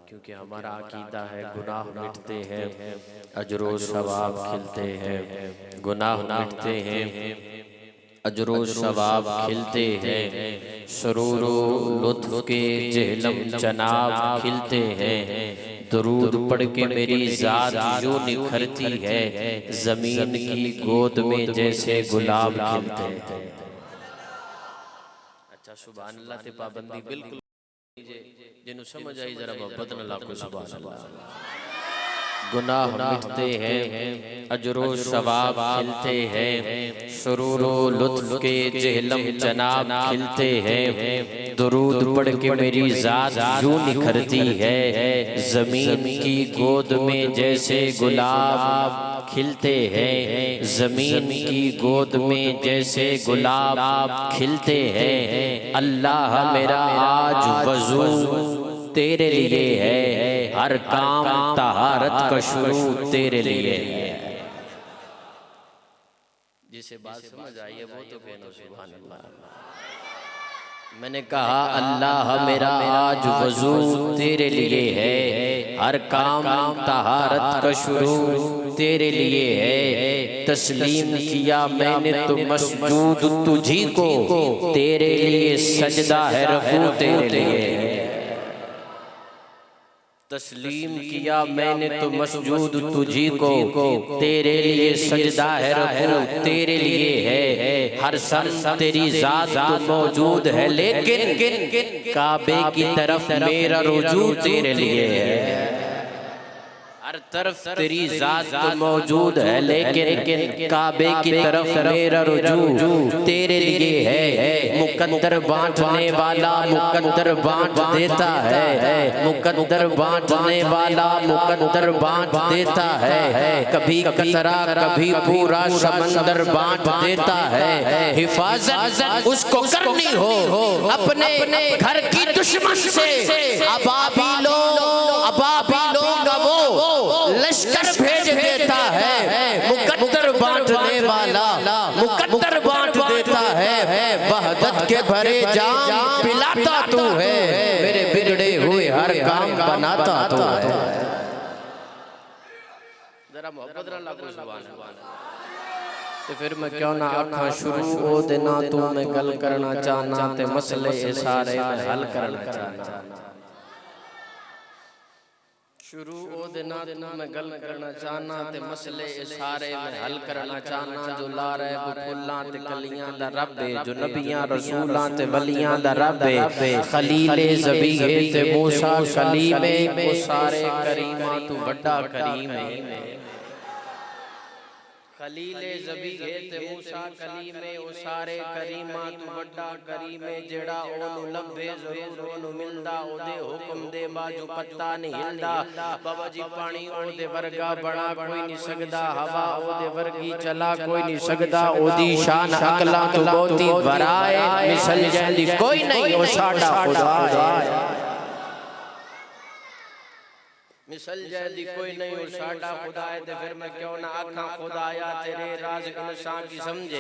क्योंकि हमारा अकीदा है गुनाह मिटते हैं, अजरो सवाब खिलते हैं। गुनाह मिटते हैं, अजरो सवाब खिलते हैं। सरूरो लुत्फ के जहलम जनाब खिलते हैं। दरूद पढ़ के मेरी जात यूं निखरती है, जमीन की गोद में जैसे गुलाब खिलते हैं। अच्छा सुभान अल्लाह ते पाबंदी बिल्कुल जिन्हों समझ आई जरा मोहब्बत न लाखो सुभान अल्लाह। गुनाह मिटते हैं, अजरो सवाब खिलते हैं। सुरूरो लुत्फ के जहलम जनाब खिलते हैं। दुरूद पढ़ के मेरी जात यूं निखरती है, जमीन की गोद में जैसे गुलाब खिलते हैं। जमीन की गोद में जैसे गुलाब खिलते हैं। अल्लाह मेरा आज वजू तेरे लिए है, हर काम तहारत का शुरू तेरे लिए है। जिसे बात समझ आई है वो तो कहना सुभान अल्लाह। मैंने कहा अल्लाह मेरा आज वजू तेरे लिए है, हर काम तहारत का शुरू तेरे लिए है। तस्लीम किया मैंने तो मसजूद तुझी को, तेरे लिए सजदा है रकू तेरे लिए है। तस्लीम किया मैंने तो मसजूद तुझी को, तेरे लिए सजदा है रकू तेरे लिए है। हर सन तेरी जात तो मौजूद है, लेकिन काबे की तरफ मेरा रुजू तेरे लिए है। हर तरफ तेरी जात तो मौजूद है, लेकिन काबे की तरफ मेरा रुजू तेरे लिए है। मुकद्दर बांटने वाला मुकद्दर बांट देता है, मुकद्दर बांटने वाला मुकद्दर बांट देता है। कभी कतरा कभी पूरा समंदर बांट देता है। हिफाजत उसको करनी हो अपने घर की दुश्मन से, अबाबिलो का वो लश्कर भेज देता है। मुकद्दर बांटने वाला मुकद्दर बांट देता है। वहदत के भरे जाम पिलाता तू है, मेरे बिगड़े हुए हर काम बनाता तू है। जरा मोहब्बत ना लागो सुभान अल्लाह। तो फिर मैं क्यों ना आखा शुरू ओ देना तू मैं गल करना चाहना ते मसले सारे मैं हल करना चाहना। शुरू ओ देना तू मैं गल करना चाहना ते मसले सारे मैं हल करना चाहना। जो ला रहे वो फुल्लां ते कलियां दा रब है, जो नबियां रसूलां ते वलियां दा रब है। खलीले ज़बीहे ते मूसा कलीमे, वो सारे करीमा तू बड़ा करीम है। खलीले ज़बीहे ते मूसा कलीमे, वो सारे करीमा तू बड़ा करीम है। जेड़ा ओनू लभे जरूर ओनू मिलदा, ओदे हुक्म दे बाजू पत्ता नहीं हिलदा। बाबा जी पानी ओदे वर्गा बना कोई नहीं सकदा, हवा ओदे वर्गी चला कोई नहीं सकदा। ओदी शान अकला तो बहुती बराए, मिसल जैंदी कोई नहीं ओ साडा खुदा है। मिसल जैदी कोई नहीं और साडा खुदा है। ते फिर मैं क्यों ना आखा खुदाया तेरे राज इंसान की समझे,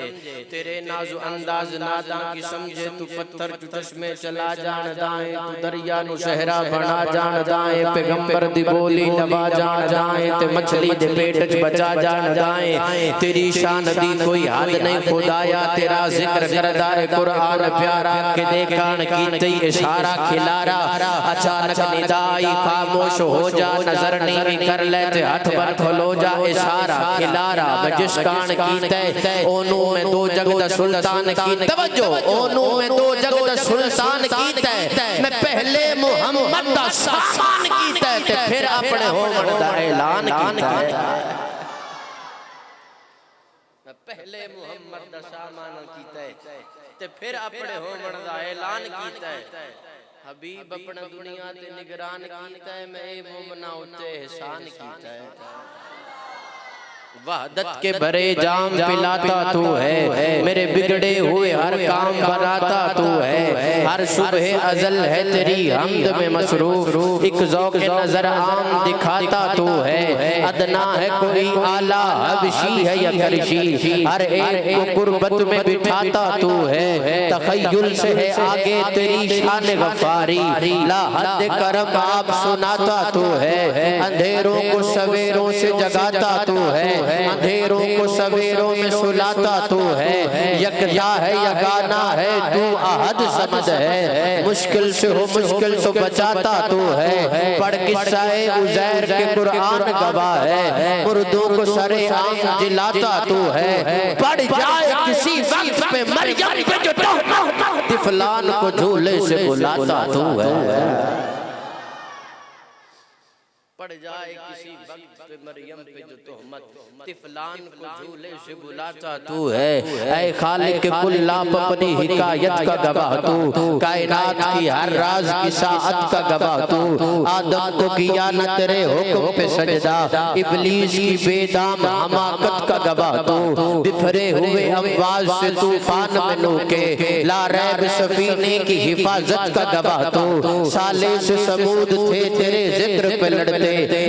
तेरे नाजु अंदाज नादा की समझे। तू पत्थर चुटस में चला जान दाए, तू दरिया नु सहरा बना जान दाए। पैगंबर दी बोली लबा जान दाए, ते मछली दे पेट च बचा जान दाए। तेरी शान दी कोई हद नहीं खुदाया, तेरा जिक्र करदा है कुरान प्यारा। के देखान कीते इशारा खिलारा, अचानक निदाई खामोश हो जा। नजर नहीं कर लेते हाथ पर खोलो जा, इशारा खिलारा। मैं जिस कान कीते ओनू में दो जग दा सुल्तान की तवज्जो, ओनू में दो जग दा सुल्तान कीते। मैं पहले मुहम्मद दा सामान कीते, ते फिर अपने होवन दा ऐलान कीता। मैं पहले मुहम्मद दा सामान कीते, ते फिर अपने होवन दा ऐलान कीता। हबीब अपना दुनिया ते निगरान कीता है, मैं मोमना उत्ते एहसान कीता है। वहदत के भरे जाम पिलाता तू है, मेरे बिगड़े हुए हर काम बनाता तू है। हर सुबह अजल है तेरी हमद में मसरूफ, एक ज़ौक़ नजर आम दिखाता तू है। अदना है कोई आला हबशी है या करशी, हर एक को कुर्बत में बिठाता तू है। तखय्युल से है आगे तेरी शान गफारी, ला हद करम आप सुनाता तू है। अंधेरों को सवेरों से जगाता तू है, अंधेरों को सवेरों में सुलाता तू है। यकता है यगाना है तू अहद समद है, मुश्किल से हो मुश्किल तो बचाता तू है। पढ़ किस्साए उज़ैर के कुरान गवाह है, मुर्दों को सरे आम जिलाता तू है। पढ़ जाए किसी वक्त पे मरियम पे जो तोहमत, तिफलान को झूले से बुलाता तू है। पड़ जाए किसी वक्त पे मरियम पे जो तोहमत, तिफलान को झूले से बुलाता तू है। ऐ खालिक कुल आप अपनी हिकायत का गवाह तू, कायनात की हर राज की साअत का गवाह तू। आदम को किया न तेरे हुक्म पे सजदा, इब्लीस की बेदाम हमाकत का गवाह तू। बिखरे हुए अम्वाज से तूफान में नूके, ला रैब सफीने की हिफाजत का गवाह तू। साले से समूद थे तेरे जिक्र पे लड़ते,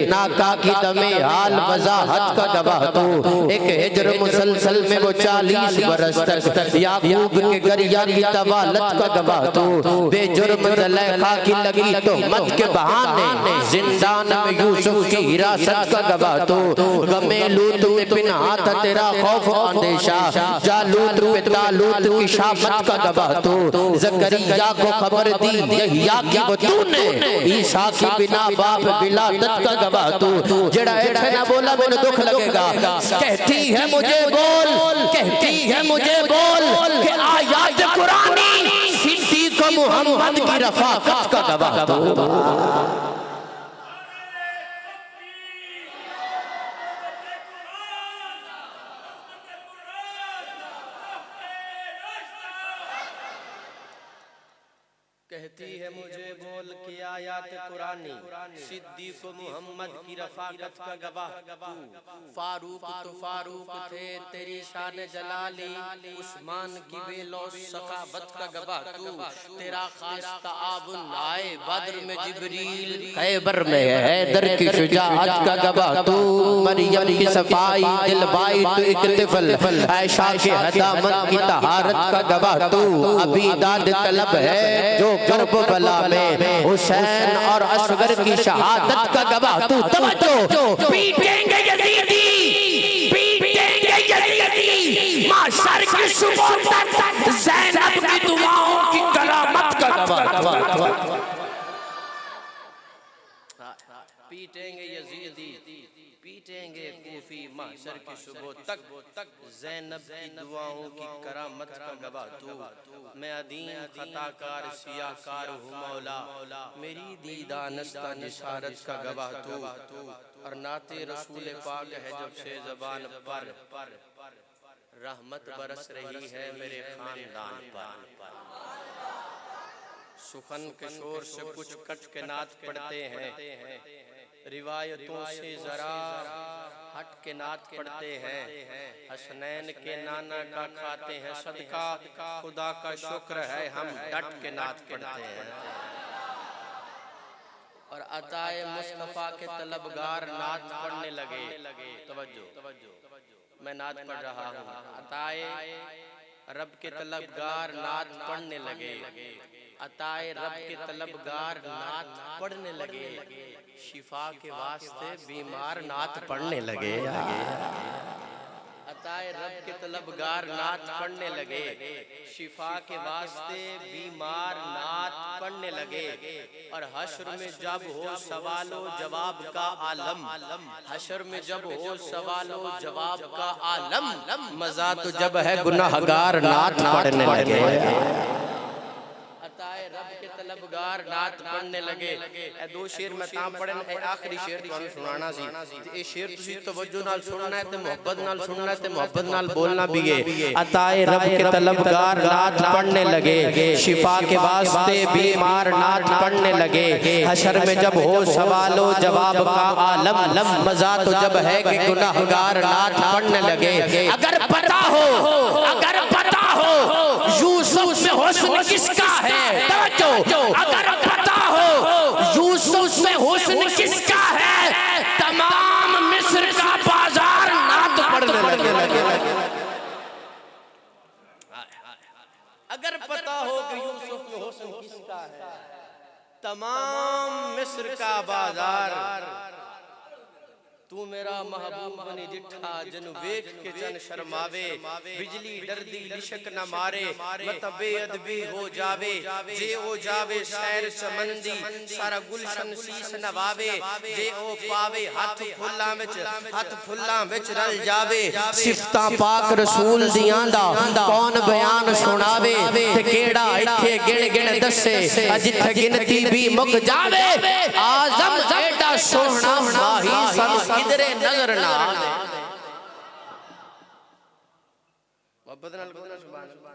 नाका की दमे हाल वजाहत का गवाह तू। एक हिजर मुसलसल में वो 40 बरस तक याकूब के गरिया की तवालत का गवाह तू। बेजुर्म ज़ुलेखा की लगी तोहमत के बहाने, जिंदान में यूसुफ की हिरासत का गवाह तू। गमे लूत में पिन्हा था तेरा खौफ अंदेशा, जालूत पे तालूत की शामत का गवाह तू। ज़करिया को खबर दी यहिया की वो तूने, ईसा की बिना बाप विलादत का गवाह तू। जड़ा ऐठे ना बोला मैंने दुख लगेगा, कहती है मुझे बोल, कहती है मुझे बोल कि आयात कुरानी सिद्दीक़ मोहम्मद की रफ़ाक़त का गवाह तू। कहती है मुझे बोल कि आयात कुरानी सिद्दीक़ मोहम्मद की रफ़ाक़त का गवाह तू। फारूक तो फारूक थे तेरी शान जलाली, उस्मान की बेलौस सखावत का गवाह तू। तेरा खास ताआवुन आए बद्र में जिब्रील, खैबर में हैदर की शुजाअत का गवाह तू। मरियम की सफाई दिलवाई तो एक तिफल, आयशा के हदामत की तहारत का गवाह तू। अभी दाद तलब है जो गर्भ बला में, हुसैन और असगर की शहादत का गवाह तू। तवज्जो, पीटेंगे यजीदी, पीटेंगे यजीदी, माशर की सुबह तक ज़ैनब की दुआओं की करामत का गवाह। पीटेंगे यजीदी, पीटेंगे कूफी, माशर की सुबह तक ज़ैनब की दुआओं की करामत का गवाह तू। मैं अदीम खताकार सियाकार हूँ मौला, मेरी दीदानस्ता जिसारत का गवाह तू। और नाते रसूल पाक है जब से ज़बान पर, रहमत बरस रही है मेरे खानदान पर। सुखन के शोर से कुछ कट के नात पढ़ते हैं, रिवायतों से जरा हट के नात पढ़ते हैं। हसनैन के नाना का खाते हैं सदका, खुदा का शुक्र है हम डट के नात पढ़ते हैं। और अताए मुस्तफ़ा के तलबगार नात पढ़ने लगे। तवज्जो, मैं नात पढ़ रहा हूँ। अताए रब के तलबगार नात पढ़ने लगे, अताए रब के तलबगार नात पढ़ने लगे। शिफा के वास्ते बीमार नात पढ़ने लगे। अताए रब के तलबगार नात पढ़ने लगे, शिफा के वास्ते बीमार नात पढ़ने लगे। और हश्र में जब हो सवालो जवाब का आलम, हश्र में जब हो सवालो जवाब का आलम, मजा तो जब है गुनाहगार नात पढ़ने लगे। अताए रब के तलबगार नात पढ़ने लगे। ए दो शेर मैं तां पढ़न, ए आखिरी शेर तुहानू सुनाना सी ते ए शेर तुसी तवज्जो नाल सुनना है ते मोहब्बत नाल सुनना है ते मोहब्बत नाल बोलना भी है। अताए रब के तलबगार नात पढ़ने लगे, शिफा के वास्ते बीमार नात पढ़ने लगे। हशर में जब हो सवालो जवाब का आलम, मजा तो जब है कि गुनाहगार नात पढ़ने लगे। अगर पता हो यूसुफ में हुस्न किसका है, अगर पता हो यूसुफ में हुस्न किसका है, तमाम मिस्र का बाजार नात पढ़ने लगे। अगर पता हो कि यूसुफ में हुस्न किसका है, तमाम मिस्र का बाजार। तू मेरा महबूब बनी जिठा जनु वेख के जन शर्मावे, बिजली डरदी लिशक न मारे, मत बेअदबी हो जावे। जे ओ जावे सैर चमंदी, सारा गुलशन शीस नवावे। जे ओ पावे हाथ फुल्लां विच रल जावे। सिफतां पाक रसूल दियां दा कौन बयान सुनावे, ते केड़ा इत्थे गिण गिण दसे, जिथे गिनती भी मुक जावे। आजम एडा सोहना माही सन किधरे नजर ना आवे। मोहब्बत नाल बोलना सुभान अल्लाह।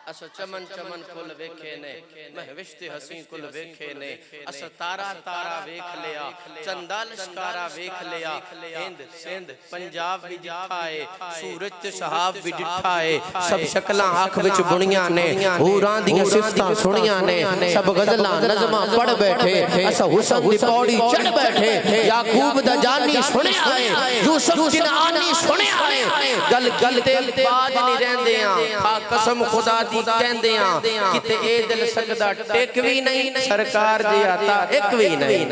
अस चमन चमन फुल वेखे ने, महविश्ते हसी कुल वेखे ने। अस तारा तारा वेख लिया, चंदा लश्कारा वेख लिया। हिंद सिंध पंजाब भी डिठा है, सूरज ते शहाब भी डिठा है। सब शक्लां अख विच बुणियां ने, हूरां दियां सिफतां सुणियां ने। सब गज़लां नज़मां पढ़ बैठे, अस हुस्न दी पौड़ी चढ़ बैठे। याकूब दा जानी सुणिया है, यूसुफ किनानी सुणिया है। गल कीते बाज नहीं रहंदे आ, कसम खुदा कहंदे आ किते ए दिल सकदा टेक भी नहीं, सरकार दी आता एक भी नहीं।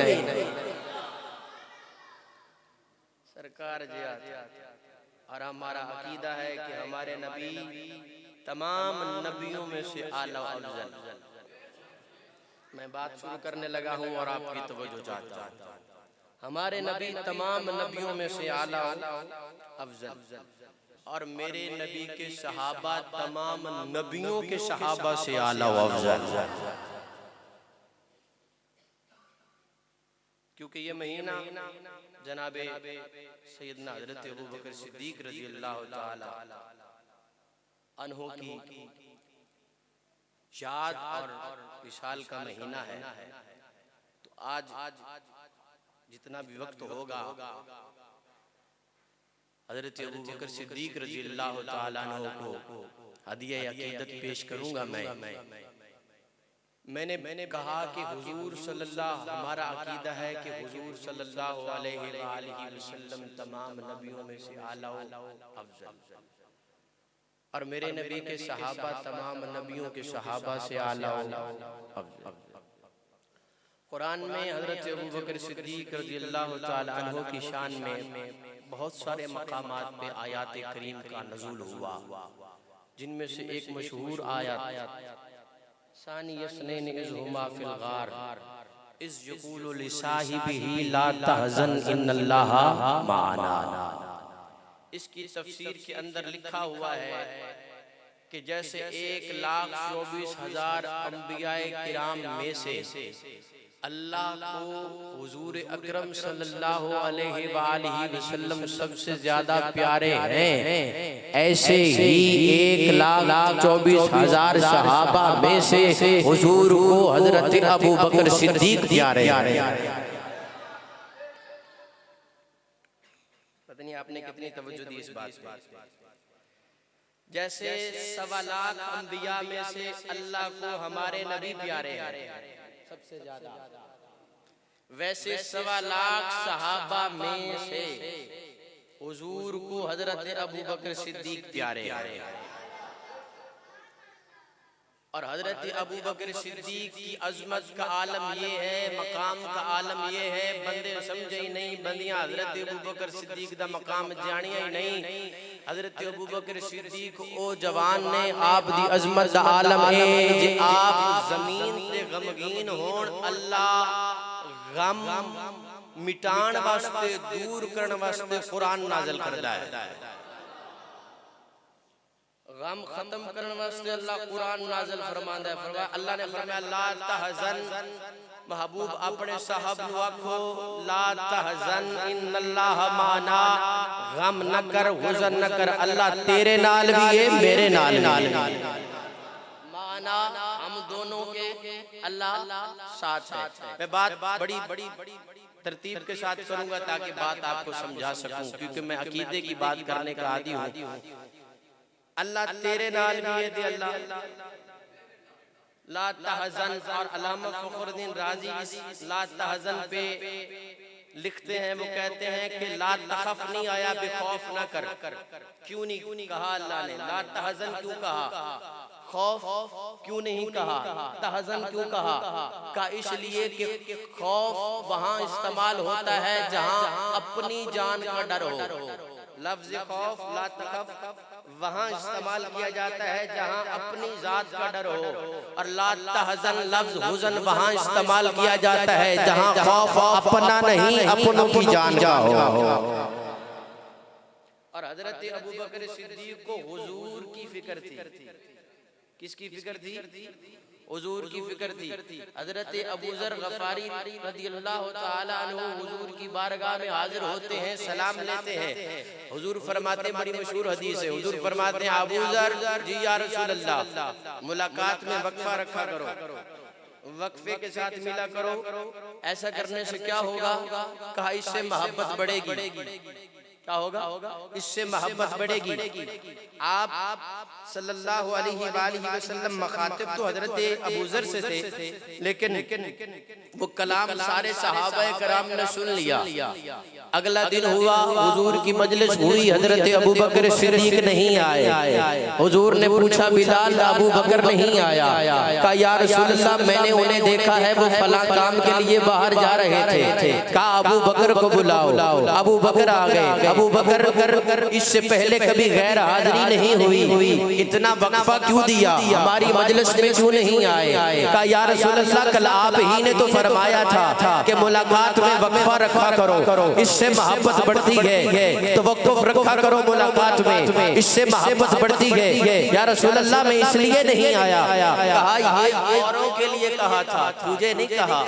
सरकार जी आता। और हमारा अकीदा है कि हमारे नबी तमाम नबियों में से आला अफजल। मैं बात शुरू करने लगा हूं और आपकी तवज्जो चाहता हूं। हमारे नबी तमाम नबियों में से आला अफजल, और मेरे नबी के सहाबा तमाम नबियों के सहाबा से आला व अफजल। क्योंकि ये महीना जनाबे सैयदना हज़रत अबू बकर सिद्दीक रज़ी अल्लाह ताला अन्हो की याद और विशाल का महीना है। तो आज जितना भी वक्त होगा हज़रत अबू बकर सिद्दीक रज़ी अल्लाह ताला अन्हु को हदिया अक़ीदत पेश करूंगा। मैंने कहा कि हुजूर सल्लल्लाहु, हमारा अक़ीदा है कि हुजूर सल्लल्लाहु अलैहि वसल्लम तमाम नबियों में से आला अफजल, और मेरे नबी के सहाबा तमाम नबियों के सहाबा से आला अफजल। कुरान में हज़रत अबू बकर सिद्दीक रज़ी अल्लाह ताला अन्हु की शान में बहुत सारे मकामात पे आयात करीम का नज़ूल हुआ, जिनमें से एक मशहूर आयत सानी यसनैन इज़ हुमा फिल गार इज़ यक़ूलु लिसाहिबिही ला तहज़न इन्नल्लाहा माअना। इसकी तफसीर के अंदर लिखा हुआ है कि जैसे 1,24,000 अंबियाए किराम में से अल्लाह को हुजूर अकरम सल्लल्लाहु अलैहि वसल्लम सबसे ज्यादा प्यारे हैं, ऐसे ही 1,24,000 सहाबा में से हुजूर को हजरत अबू बकर सिद्दीक प्यारे हैं। पता नहीं आपने कितनी तवज्जो दी इस बात पे। जैसे 1.25 लाख अंबिया में से अल्लाह को हमारे नबी प्यारे हैं सबसे ज्यादा, वैसे 1.25 लाख सहाबा में से हुजूर को हजरत अबू बकर सिद्दीक प्यारे हैं। और हजरत अबू बकर सिद्दीक की अजमत का आलम ये है, मकाम का आलम ये है, बंदे समझे ही नहीं, बंदियां हजरत अबू बकर सिद्दीक दा मकाम जानिया ही नहीं। हजरत अबू बकर सिद्दीक ओ जवान ने आप दी अजमत दा आलम है जे आप जमीन ते गमगीन होण, अल्लाह गम मिटाण वास्ते, दूर करने वास्ते कुरान नाज़िल करदा है। गम खत्म करने वास्ते अल्लाह कुरान नाज़िल फरमांदा है। फरमाया अल्लाह ने फरमाया ला तहज़न, महबूब अपने साहब नु आखो ला तहज़न इन्नल्लाह माना, गम न कर हुज़न न कर, अल्लाह तेरे नाल भी है मेरे नाल माना, हम दोनों के अल्लाह साथ है। मैं बात बड़ी तरतीब के साथ करूंगा ताकि बात आपको समझा सकूं, क्योंकि मैं अकीदे की बात करने का आदी हूं। अल्लाह तेरे नाल भी है दे अल्लाह ला तहज़न, और अल्लामा फ़खरुद्दीन राज़ी इस ला तहज़न पे लिखते हैं, वो कहते हैं कि ला तखफ नहीं आया बेखौफ ना कर। क्यों नहीं कहा अल्लाह ने? ला तहज़न क्यों कहा? खौफ क्यों नहीं कहा? तहज़न क्यों कहा? का इसलिए कि खौफ वहाँ इस्तेमाल होता है जहाँ अपनी जान का डर हो। लफ्ज़ खौफ ला तखफ वहाँ इस्तेमाल किया जाता है जहाँ अपनी जात का डर हो, और ला तहज़न लफ्ज़ हुज़न वहाँ इस्तेमाल किया जाता है जहाँ खौफ अपना नहीं अपनों की जान का हो। और हज़रत अबू बकर सिद्दीक़ को हुजूर की फिक्र थी। किसकी फिक्र थी? हुजूर की फिक्र थी। हज़रत अबू ज़र गफ़ारी रज़ियल्लाहु ताला अन्हु हुजूर की बारगाह में हाजिर होते हैं, सलाम लेते हैं। हुजूर फरमाते हैं, बड़ी मशहूर हदीस है, हुजूर फरमाते हैं अबू ज़र जी या रसूल अल्लाह, मुलाकात में वक्फा रखा करो, वक्फे के साथ मिला करो। ऐसा करने से क्या होगा? कहा इससे मोहब्बत बढ़ेगी। क्या होगा? इससे मोहब्बत बढ़ेगी। आप सल्लल्लाहु अलैहि वसल्लम मुखातिब तो हजरत अबू ज़र से थे, लेकिन वो कलाम सारे सहाबाए कराम ने सुन लिया। अगला दिन हुआ, हुजूर की मजलिस हुई, हजरत अबू बकर सिद्दीक नहीं आए। हुजूर ने पूछा बिलाल अबू बकर नहीं आया? कहा या रसूल अल्लाह मैंने उन्हें देखा है, वो फलां काम के लिए बाहर जा रहे थे। कहा अबू बकर को बुलाओ। अबू बकर आ गए। अबू बकर इससे पहले कभी गैर हाजिरी नहीं हुई, इतना वक्फा क्यों दिया? हमारी मजलिस में क्यों नहीं आए? कहा या रसूल अल्लाह कल आप ही ने तो फरमाया था कि मुलाकात में वक्फा रखा करो, इससे मोहब्बत बढ़ती है, तो वक्फ रखा करो मुलाकात में, इससे मोहब्बत बढ़ती है। या रसूल अल्लाह मैं इसलिए नहीं आया। कहा ये औरों के लिए कहा था, तुझे नहीं कहा।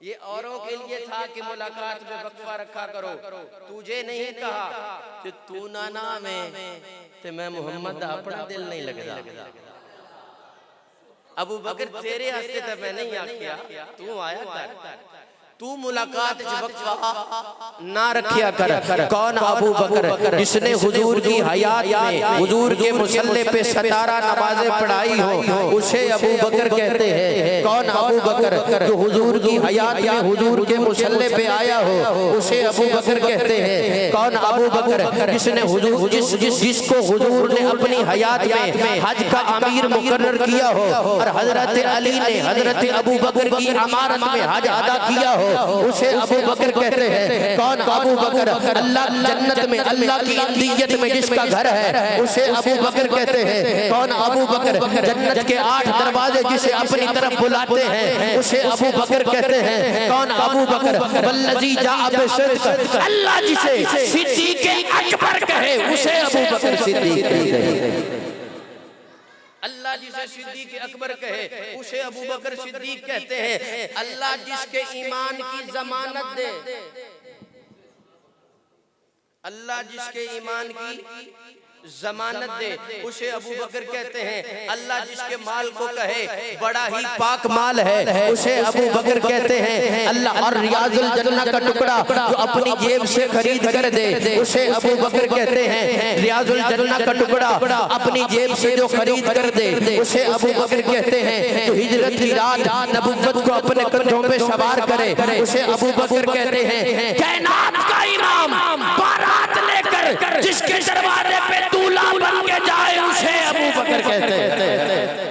ये औरों के लिए था कि मुलाकात में वक्फा रखा करो, तुझे नहीं कहा कि तू ना नाम है ते मैं मोहम्मद अपना दिल नहीं लगदा। अबू बकर तेरे हस्ते तो मैं नहीं आखिया, तू आया कर, तू मुलाकात वक्फा ना रखिया कर। कौन? अबू बकर, जिसने हुजूर की हयात में हुजूर के मुसल्ले पे 17 नमाजें पढ़ाई हो, उसे अबू बकर कहते हैं। कौन? अबू बकर जो हुजूर की हयात में हुजूर के मुसल्ले पे आया हो, उसे अबू बकर कहते हैं। कौन? अबू बकर जिसने जिसको हुजूर ने अपनी हयात में हज का अमीर मुकर्रर किया हो, और हजरत अली ने हजरत अबू बकर की अमारत में हज अदा किया हो, उसे अबू बकर कहते हैं। कौन? अबू बकर अल्लाह जन्नत में अल्लाह की इंदियत में जिसका घर है, उसे अबू बकर कहते हैं। कौन? अबू बकर जन्नत के 8 दरवाजे जिसे अपनी तरफ बुलाते हैं, उसे अबू बकर कहते हैं। कौन? अबू बकर वल्लज़ी जाअ बिसिद्क़, अल्लाह जिसे सिद्दीक़ अकबर कहे, उसे अबू बकर सिद्दीक़ कहते हैं। अल्लाह जिसे सिद्दीक़ अकबर कहे, उसे अबू बकर सिद्दीक़ कहते हैं। अल्लाह जिसके ईमान की जमानत दे, अल्लाह जिसके ईमान की जमानत दे, उसे अबू बकर कहते हैं। अल्लाह जिसके माल को कहे बड़ा ही पाक माल है, उसे अबू बकर कहते हैं। अल्लाह और रियाजुल जन्नह का टुकड़ा जो अपनी जेब से खरीद कर दे, उसे अबू बकर कहते हैं। रियाजुल जन्नह का टुकड़ा अपनी जेब से जो खरीद कर दे, उसे अबू बकर कहते हैं। जो हिजरत की रात नबुव्वत को अपने कंधों पे सवार करे, उसे अबू बकर कहते हैं। कायनात का इमाम बारात लेकर जिसके दरवाजे पे दूल्हा बन के जाए, उसे अबू बकर कहते हैं।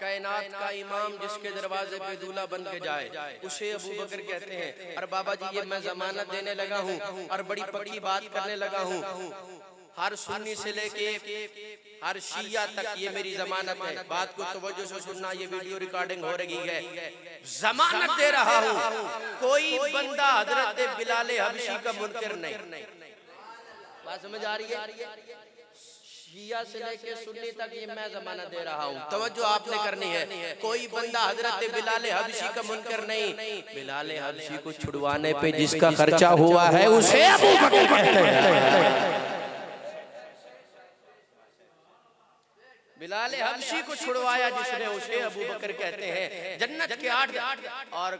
कायनात का इमाम जिसके दरवाजे पे दूल्हा बन के जाए, उसे अबू बकर कहते हैं। और बाबा जी ये मैं जमानत देने लगा हूँ और बड़ी पक्की बात करने लगा हूँ, हर सुन्नी से लेके हर शिया तक ये मेरी जमानत है। बात को तवज्जो से सुनना, ये वीडियो रिकॉर्डिंग हो रही है। जमानत दे रहा हूँ, कोई बंदा हजरत बिलाल हबशी का मुनकर नहीं। बात समझ आ रही है? शिया से लेके सुन्नी तक ये मैं जमानत दे रहा हूँ। तवज्जो आपने करनी है। कोई बंदा हजरत बिलाल हबशी का मुनकर नहीं। बिलाल हबशी को छुड़वाने पे जिसका खर्चा हुआ है उसे अबू बकर कहते हैं। बिलाल हबशी को छुड़वाया जिसने उसे अबू बकर कहते हैं। जन्नत के 8 और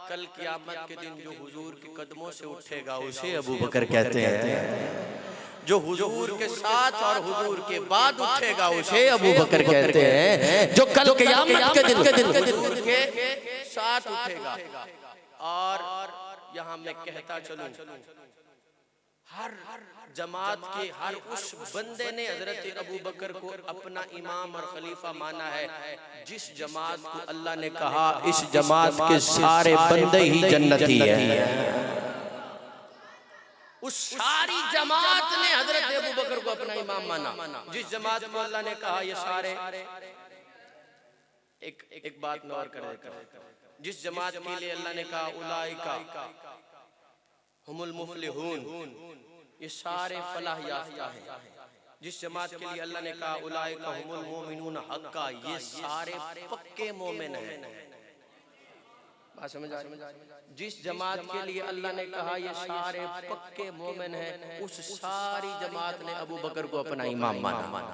कल क़यामत के दिन जो हुजूर के कदमों से उठेगा उसे अबू बकर कहते हैं। जो हुजूर के साथ और हुजूर के बाद उठेगा उसे अबू बकर कहते हैं। जो कल क़यामत के दिन हुजूर के साथ उठेगा। और यहाँ मैं कहता चलूं, हर जमात के हर उस बंदे ने हजरत अबू बकर को अपना इमाम और खलीफा माना है जिस जमात को अल्लाह ने कहा इस जमात के सारे बंदे ही जन्नती हैं। उस सारी जमात ने हजरत अबू बकर को अपना इमाम माना। जिस जमात को अल्लाह ने कहा ये सारे, एक बात मैं और कर देता हूं, जिस जमात के लिए अल्लाह ने कहा उलाइका हुमुल मुफलिहून, ये सारे फलाह याफ्ता हैं। जिस जमात के लिए अल्लाह ने कहा उलाइका हुमुल मोमिनून हक्का, ये सारे पक्के मोमिन हैं। बात समझ आ रही है? जिस जमात के लिए अल्लाह ने कहा ये सारे पक्के मोमिन हैं, उस सारी जमात ने अबू बकर को अपना इमाम माना।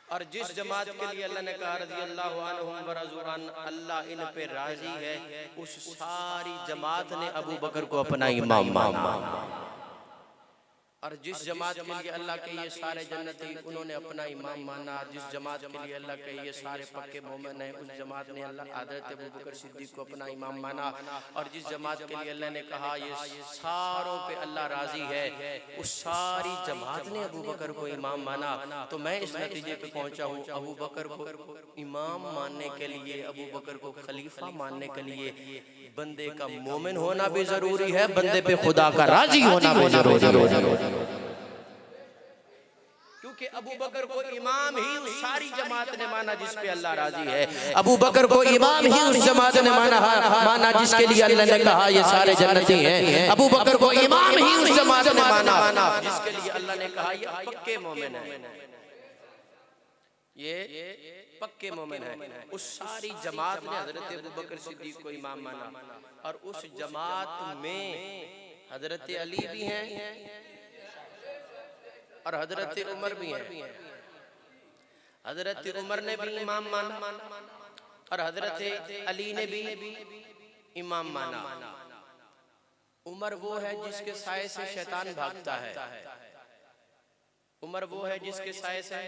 और जिस जमात के लिए अल्लाह ने कहा रज़ियल्लाहु अन्हुम व रज़ू अन, अल्लाह इन पे राजी है, उस सारी जमात ने अबू बकर को अपना इमाम माना। और जिस जमात के लिए अल्लाह के ये सारे जन्नती उन्होंने अपना इमाम माना। जिस जमात के लिए अल्लाह के ये सारे पक्के मोमिन हैं उस जमात ने अल्लाह हज़रत अबू बकर सिद्दीक़ को अपना इमाम माना। और जिस जमात के लिए अल्लाह ने कहा ये सारों पे अल्लाह राजी है, उस सारी जमात ने अबू बकर को इमाम माना। तो मैं इस नतीजे पे पहुंचा हूँ, अबू बकर को इमाम मानने के लिए, अबू बकर को खलीफा मानने के लिए बंदे का मोमिन होना भी जरूरी है, बंदे पे खुदा का राजी होना भी जरूरी है। क्योंकि अबू बकर को इमाम ही उस सारी जमात ने माना जिस पे अल्लाह राजी है। अबू बकर को इमाम ही उस जमात ने माना जिसके लिए अल्लाह ने कहा ये सारे जन्नती हैं। अबू बकर को इमाम ही उस जमात ने माना जिसके लिए अल्लाह ने कहा ये पक्के मोमिन हैं, ये पक्के मोमिन है। उस सारी जमात ने हजरत अबू बकर सिद्दीक को इमाम माना। और उस जमात में हजरत अली भी हैं और हजरत उमर भी हैं। हजरत उमर ने भी इमाम माना और हजरत अली ने भी इमाम माना। उमर वो है जिसके साए से शैतान भागता है। उमर वो है जिसके साए से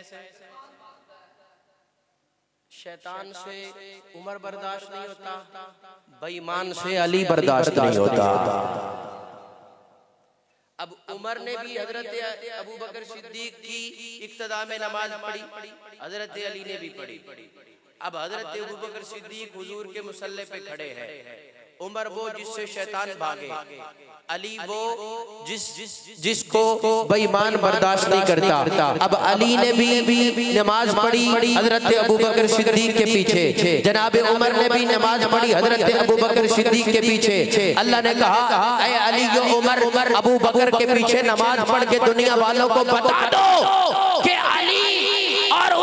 शैतान से उमर बर्दाश्त नहीं होता, बेईमान से अली बर्दाश्त नहीं होता। अब उमर ने भी हजरत अबू बकर सिद्दीक की इक्तदा में नमाज पढ़ी, हजरत अली ने भी पढ़ी। अब हजरत अबू बकर सिद्दीक हुजूर के मुसल्ले पे खड़े हैं। उमर वो जिससे शैतान भागे, अली वो जिसको बेईमान बर्दाश्त नहीं करता। अब अली ने भी नमाज पढ़ी हजरत अबू बकर सिद्दीक के पीछे, जनाब उमर ने भी नमाज पढ़ी हजरत अबू बकर सिद्दीक के पीछे। अल्लाह ने कहा ऐ अली यो उमर अबू बकर के पीछे नमाज पढ़ के दुनिया वालों को बता दो कि अली और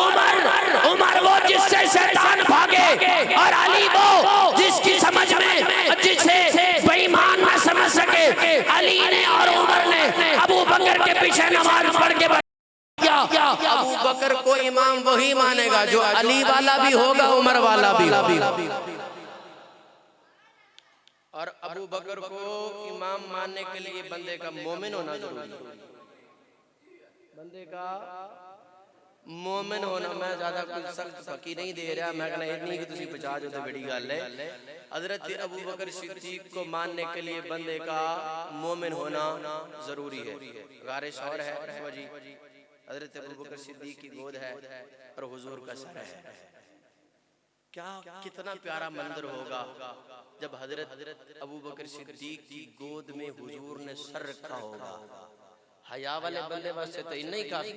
उमर वो जिससे शैतान भागे और अली वो जिसकी समझ में जिसे बेईमान न समझ सके। अली ने और उमर ने अबू बकर के पीछे नमाज पढ़ के अबू बकर को इमाम वही मानेगा जो अली वाला भी होगा, उमर वाला भी होगा। और अबू बकर को इमाम मानने के लिए बंदे का मोमिन होना जरूरी है। बंदे का मोमिन होना, मैं ज्यादा कुछ सख्त फकी नहीं दे रहा, मैं कहना इतनी कि तुसी बचा जो तो बड़ी गल है। हजरत अबू बकर सिद्दीक को मानने के लिए बंदे का मोमिन होना जरूरी है। गारे शौर है जी, हजरत अबू बकर सिद्दीक की गोद है और हुजूर का सर है। क्या कितना प्यारा मंजर होगा जब हजरत अबू बकर सिद्दीक की गोद में हुजूर ने सर रखा होगा। हया वाले बंदे वास्ते तो इतना ही काफी।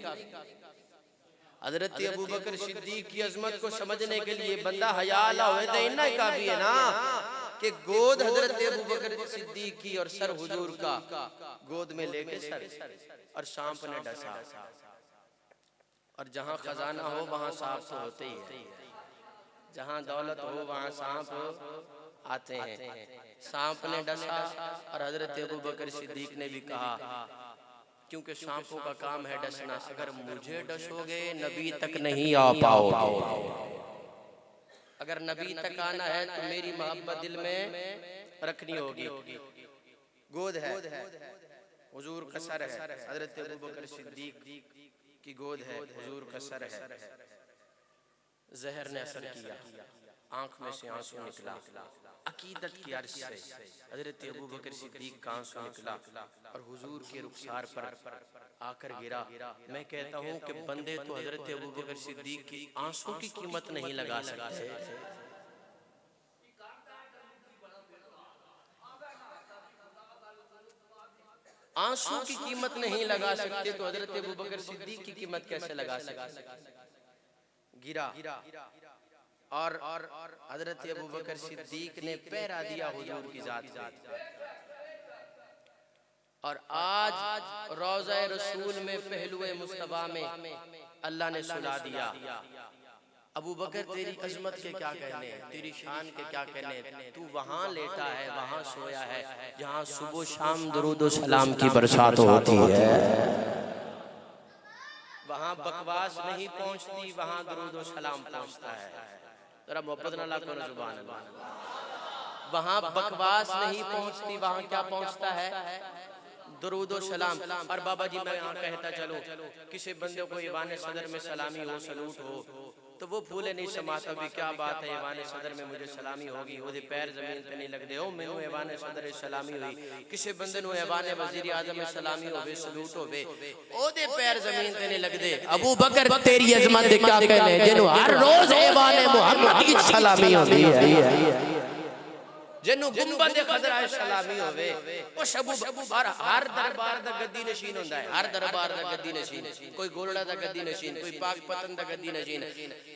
हजरत अबू बकर सिद्दीक की अजमत को समझने के लिए बंदा हया वाला होए तो इतना ही काफी है ना कि गोद हजरत अबू बकर सिद्दीक की और सर हुजूर का गोद में लेके सर और सांप ने डसा। और जहां खजाना हो वहां सांप तो होते ही है, जहां दौलत हो वहां सांप आते हैं। सांप ने डसा और हजरत अबू बकर सिद्दीक ने भी कहा, क्योंकि सांपों का काम है डसना, अगर मुझे डसोगे नबी तक नहीं आ पाओगे। अगर नबी तक आना है तो मेरी मोहब्बत दिल में रखनी होगी। गोद है, हुजूर का सर है, हजरत अबू बकर सिद्दीक की गोद है, हुजूर का सर है। जहर ने असर किया, आंख में से आंसू निकला। अकीदत की अर्ज से हजरत अबू बकर सिद्दीक का आंसू निकला और हुजूर के रुखसार पर आकर गिरा। मैं कहता हूँ कि बंदे तो हजरत अबू बकर सिद्दीक की आंसू की कीमत नहीं लगा सकते। आंसू की कीमत नहीं लगा सकते तो हजरत अबू बकर सिद्दीक की कीमत कैसे लगा सकते। गिरा और हजरत अबू बकर सिद्दीक ने पहरा दिया हुजूर की जात पे। और आज रोज़ा रसूल में पहलुए मुस्तफा में अल्लाह ने सुला दिया, अबू बकर तेरी अजमत के क्या कहने हैं, तेरी शान के क्या कहने हैं। तू वहाँ लेटा है, वहाँ सोया है जहाँ सुबह शाम दरूद व सलाम की बरसात होती है। वहाँ बकवास नहीं पहुँचती, वहाँ दरूद व सलाम पहुँचता है। जरा मोहब्बत ना लाखों ने जुबान अल्लाह। वहाँ बकवास नहीं पहुँचती, वहाँ क्या पहुँचता है, दरूद व सलाम। और बाबा जी मैं यहाँ कहता चलो, किसी बंदे को ईवान सदर में सलामी हो, सलूट हो, तो वो फूले नहीं समाता भी क्या बात है, ईवान सदर में मुझे सलामी होगी, ओदे पैर जमीन पे नहीं लगते हो, मैनू ईवान सदर सलामी हुई। किसी बंदे नु ईवान वजीर आजम में सलामी होवे, सलूट होवे, ओदे पैर जमीन पे नहीं लगते। अबू बकर तेरी अजमत क्या कहने, जिन्हों हर रोज ईवान मोहम्मद की सलामी होती है, जिन्हों गुंबद खजरा सलामी होवे, ओ शबू हर दरबार दा गद्दी नशीन होंदा है, हर दरबार दा गद्दी नशीन, कोई गोलड़ा दा गद्दी नशीन, कोई पाक पतन दा गद्दी नशीन।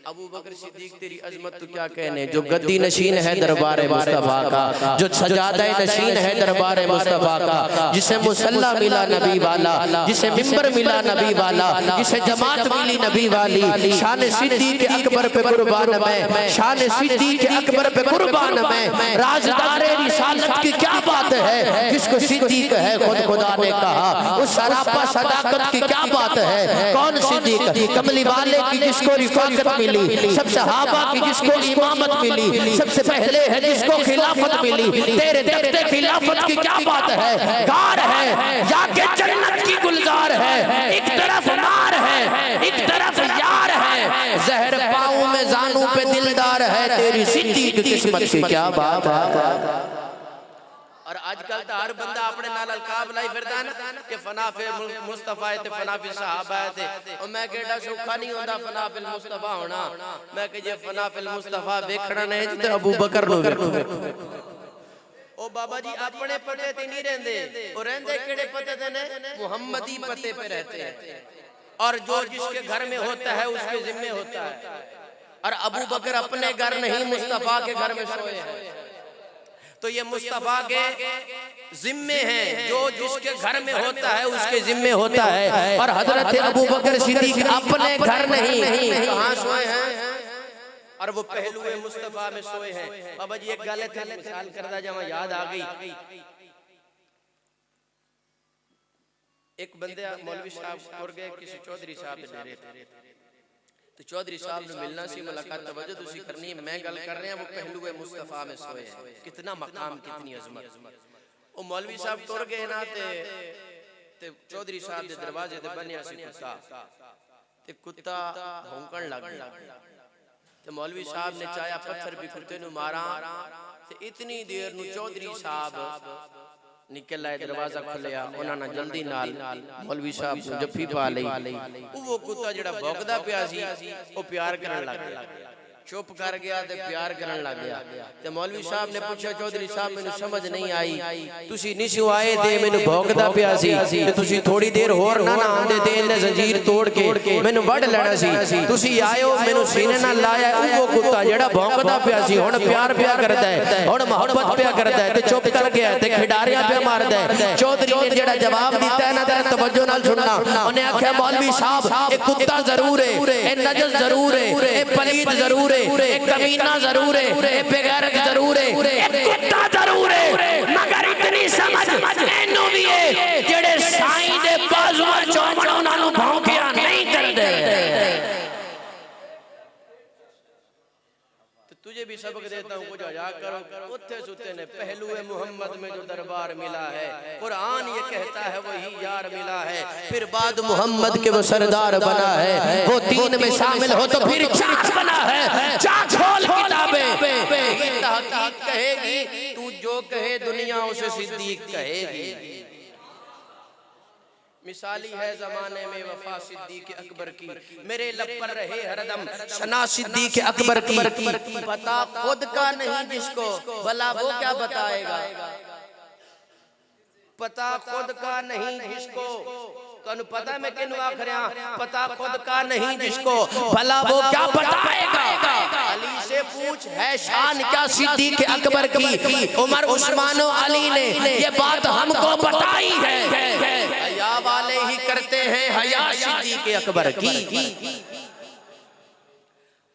अबू बकर सिद्दीक तेरी अजमत तो क्या कहने, जो गद्दी नशीन है दरबार मुस्तफा का, जो सजादा नशीन है दरबार मुस्तफा का, जिसे मुसल्ला मिला नबी वाला, जिसे मिंबर मिला नबी वाला, जिसे जमात मिली नबी वाली, शान सिद्दीक अकबर पे कुर्बान मैं, शान सिद्दीक अकबर पे कुर्बान मैं। राज रिसालत की क्या बात है, जिसको सिद्दीक है खुद खुदा ने कहा, उस सरापा सदाकत की क्या बात है। कौन सिद्दीक, कमली वाले की जिसको रिफाकत मिली, सब सहाबा की जिसको इमामत मिली, सबसे पहले है जिसको खिलाफत मिली। तेरे दफ्ते खिलाफत की क्या बात है, गार है या के जन्नत की गुलजार है, एक तरफ मार है एक तरफ यार है, जहर पाऊं में जानू पे दिलदार है, तेरी सिद्दीक किस्मत की क्या बात है। और आजकल तो हर बंदा अपने नाल अलकाब लाई फिरदा ना कि फनाफे मुस्तफा है ते फनाफे सहाबा है ते, और मैं केड़ा सौखा नहीं होंदा फनाफे मुस्तफा होना। मैं कह जे फनाफे मुस्तफा देखना नहीं ते अबू बकर नु देखो। ओ बाबा जी अपने पते ते नहीं रहंदे, ओ रहंदे केड़े पते ते ने, मुहम्मदी पते पे रहते हैं। और जो जिसके घर में होता है उसके जिम्मे होता है। और अबू बकर अपने घर नहीं मुस्तफा के घर में सोए हैं, तो ये मुस्तफा के जिम्मे है, जो जिसके घर में होता है उसके जिम्मे होता है। और हजरत अबू बकर सिद्दीक अपने घर नहीं, कहाँ सोए हैं, और वो पहलुए मुस्तफा में सोए हैं। बाबा जी एक गल थे मिसाल करदा जावा याद आ गई। एक बंदे मौलवी साहब तुर गए किसी चौधरी साहब के डेरे थे, तो चौधरी साहब ने मिलना सी, मुलाकात तवज्जो तुसी करनी है। मैं गल कर रहे हैं वो पहलुए मुस्तफा में सोए हैं, कितना मकाम कितनी अजमत। वो मौलवी साहब तुर गए ना ते चौधरी साहब दे दरवाजे ते बन्या सी कुत्ता, ते कुत्ता भौंकण लग गया। ते मौलवी साहब ने चाया पत्थर भी कुत्ते नु मारा, ते इतनी देर नु चौधरी साहब निकल आए, दरवाजा खुलिया, उन्होंने जल्दी नाल मौलवी साहब को जफ्फी पा लई। वो कुत्ता जिहड़ा भौंकदा पिया सी वो प्यार करन लग गया। चुप कर गया ते प्यार करन लग गया। ते मौलवी साहब ने पूछा चौधरी साहब मैनू समझ नहीं आई, तुसी निशो आए ते मैनू भौंकदा पिया सी ते तुसी थोड़ी देर होर ना आंदे ते इन्ने जंजीर तोड़ के मैनू वड लेना सी। तुसी आयो मैनू सीने नाल लाया वो कुत्ता जेड़ा भौंकदा पिया सी हुण प्यार पिया करदा है, हुण मोहब्बत पिया करदा है ते चुप कर गया ते खिडारियां पे मारदा है। चौधरी ने जेड़ा जवाब दिता है ना ते तवज्जो नाल सुनना, उन्हें आख्या मौलवी साहब ए कुत्ता जरूर है, ए नजस जरूर है, ए पलीद जरूर है, एक कमीना जरूर है, एक बेगैरत जरूर है, एक कुत्ता जरूर है, मगर इतनी समझ एनू भी है जेड़े साईं दे बाजुआ चौमण उन्हां नू भौंकिया नहीं करदे। तुझे भी सबक देता हूँ, कुछ अजा करो। उठे सुते ने पहलुए मोहम्मद में जो दरबार मिला है, कुरान ये कहता है वही यार मिला है, फिर बाद मोहम्मद के वो सरदार बना है, वो तीन में शामिल हो तो फिर चाक बना है, चाक खोल किताबें तहकीक कहेगी, तू जो कहे दुनिया उसे सिद्दीक कहेगी। मिसाली है जमाने में वफा सिद्दीक अकबर की, मेरे लब पर रहे हरदम सना सिद्दीक अकबर की। पता खुद का नहीं जिसको भला वो क्या बताएगा, पता खुद का नहीं जिसको, कौन पता मैं किन आखरिया, पता खुद का नहीं जिसको भला वो क्या बताएगा। अली से पूछ है शान क्या सिद्दीक अकबर की, उमर उस्मान अली ने ये बात हमको बताई है, हया वाले ही करते हैं हया सिद्दीक अकबर की।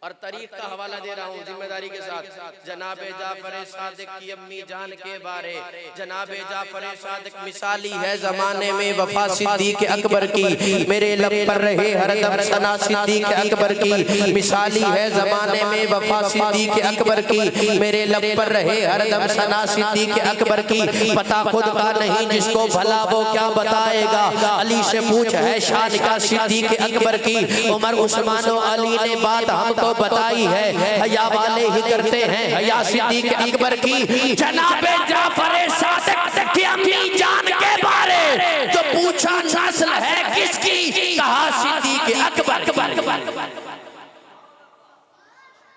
और तरीक का हवाला दे रहा हूँ जिम्मेदारी के साथ। जनाबे जाफर सादिक की अम्मी जान के बारे, जनाबे जाफर सादिक मिसाली है जमाने में वफा सिद्दीक अकबर की, मेरे लब पर रहे हरदम सना सिद्दीक अकबर की। मिसाली है जमाने में वफा सिद्दीक अकबर की, मेरे लब पर रहे हरदम सना सिद्दीक अकबर की। पता खुद का नहीं जिसको भला वो क्या बताएगा, अली से पूछ है शान का सिद्दीक अकबर की, उमर उस्मान अली ने बात हमको बताई है, हया वाले ही करते हैं हया सिद्दीक अकबर की। जनाबे जाफर सादिक की अम्मी जान के बारे जो पूछा नस्ल है किसकी, कहा सिद्दीक अकबर।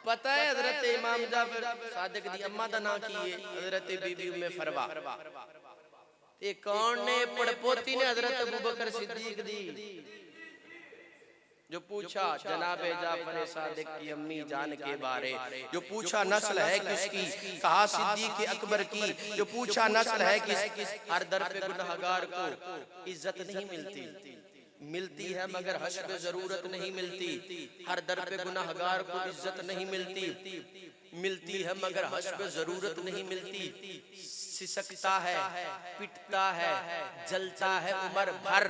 पता है हजरत इमाम जाफर सादिक दी अम्मा दा नाम की है हजरत बीबी उम्मे फरवा, ते कौन ने पड़पोती ने हजरत अबू बकर सिद्दीक दी। जो पूछा जनाबे जाफर सादिक की अम्मी जान के बारे, जो पूछा नस्ल है किसकी, कहा सिद्दीक अकबर की। जो पूछा नस्ल है किस, हर दर पे गुनहगार को इज्जत नहीं मिलती, मिलती है मगर हस्ब जरूरत नहीं मिलती। हर दर पे गुनहगार को इज्जत नहीं मिलती, मिलती है मगर हस्ब जरूरत नहीं मिलती। सिसकता है, पिटता है, जलता है उमर भर,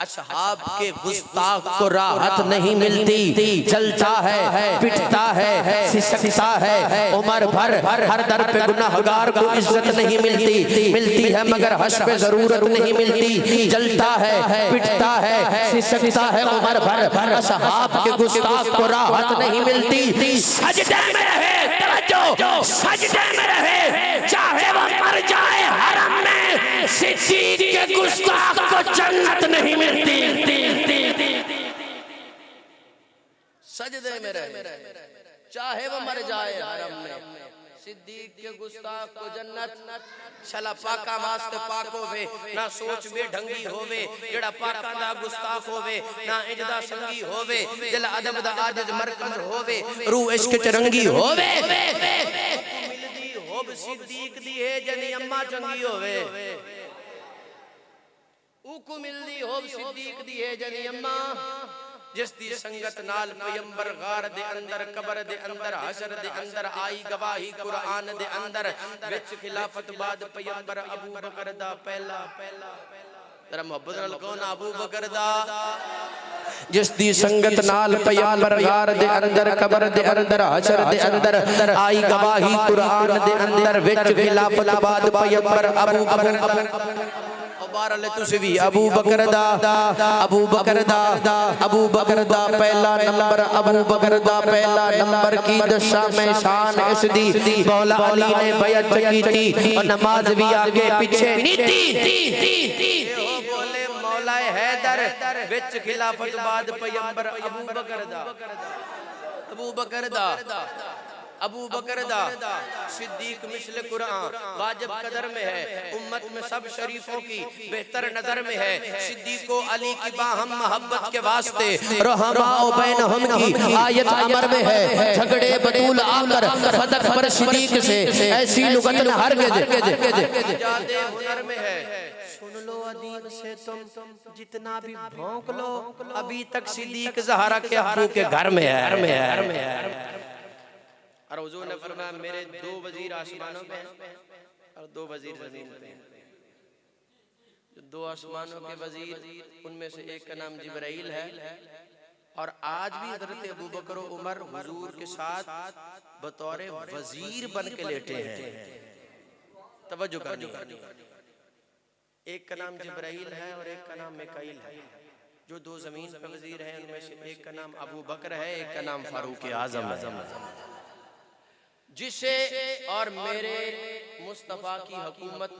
असहाब के गुस्ताख को राहत नहीं मिलती। जलता है, पिटता है, सिसकता है उमर भर, हर दर पे गुनाहगार को इज्जत नहीं मिलती, मिलती है मगर हस्ब जरूरत नहीं मिलती। जलता है, पिटता है, सिसकता है उमर भर, असहाब के गुस्ताख को राहत नहीं मिलती। सजदे में रहे, तवज्जो, सजदे में रहे, चाहे वो मर जाए हरम में, सिद्दीक के गुस्ताख को जन्नत नहीं मिलती। सजदे में रहे, चाहे वो मर जाए हरम में, सिद्दीक के गुस्ताख को जन्नत। शला पाका वास्ते पाक होवे, ना सोच बे ढंगी होवे, जेड़ा पाका दा गुस्ताख होवे, ना इजदा संगी होवे, दिल अदब दा आजिज मरकज होवे, रूह इश्क च रंगी होवे। होब सिद्दीक दी है जनी अम्मा चंगी होवे, उको मिलदी होब सिद्दीक दी है जनी अम्मा जिस दी संगत नाल पैगंबर गार दे अंदर, कबर दे अंदर, हशर दे अंदर आई गवाही कुरान दे अंदर, विच खिलाफत बाद पैगंबर अबू बकर दा पहला। तेरा मोहब्बत नाल कौन अबू बकर दा, जिस दी संगत नाल पैगंबर गार दे अंदर, कबर दे अंदर, हशर दे अंदर आई गवाही कुरान दे अंदर, विच खिलाफत बाद पैगंबर अबू बकर। तुसी भी अबू बकर दा, अबू बकर दा, अबू बकर दा पहला नंबर, अबू बकर दा पहला नंबर की दशा में शान इस दी मौला अली ने बैअत की थी, और नमाज भी आगे पीछे नीति। बोले मौला हैदर विच खिलाफत बाद पैगंबर अबू बकर दा। अबू बकर दा सिद्दीक मिस्ल कुरान वाजिब कदर में है, उम्मत में सब शरीफों की बेहतर नजर में है। सिद्दीक को अली की बाहम मोहब्बत के वास्ते रहमाओ बैनहुम की आयत अमर में है। झगड़े बतूल आकर फदक पर सिद्दीक से ऐसी लुगत न हरगिज़ जादे हुनर में है। सुन लो अदीब से तुम जितना भी भौंक लो, अभी तक सिद्दीक ज़हरा के अब्बू के घर में है। और हुजूर ने फरमाया मेरे 2 वजीर आसमानों पे हैं और 2 वजीर जमीन पे हैं। 2 आसमानों के वजीर उनमें से एक का नाम जिब्राइल है और आज भी हजरत अबू बकर और उमर हुजूर के साथ बतौर वजीर बन के लेटे हैं। तवज्जो करनी, एक का नाम जिब्राइल है और एक का नाम मिकाईल है। जो 2 जमीन पे वजीर हैं उनमें से एक का नाम अबू बकर है, एक का नाम फारूक आजम है। जिसे और मेरे मुस्तफ़ा की हुकूमत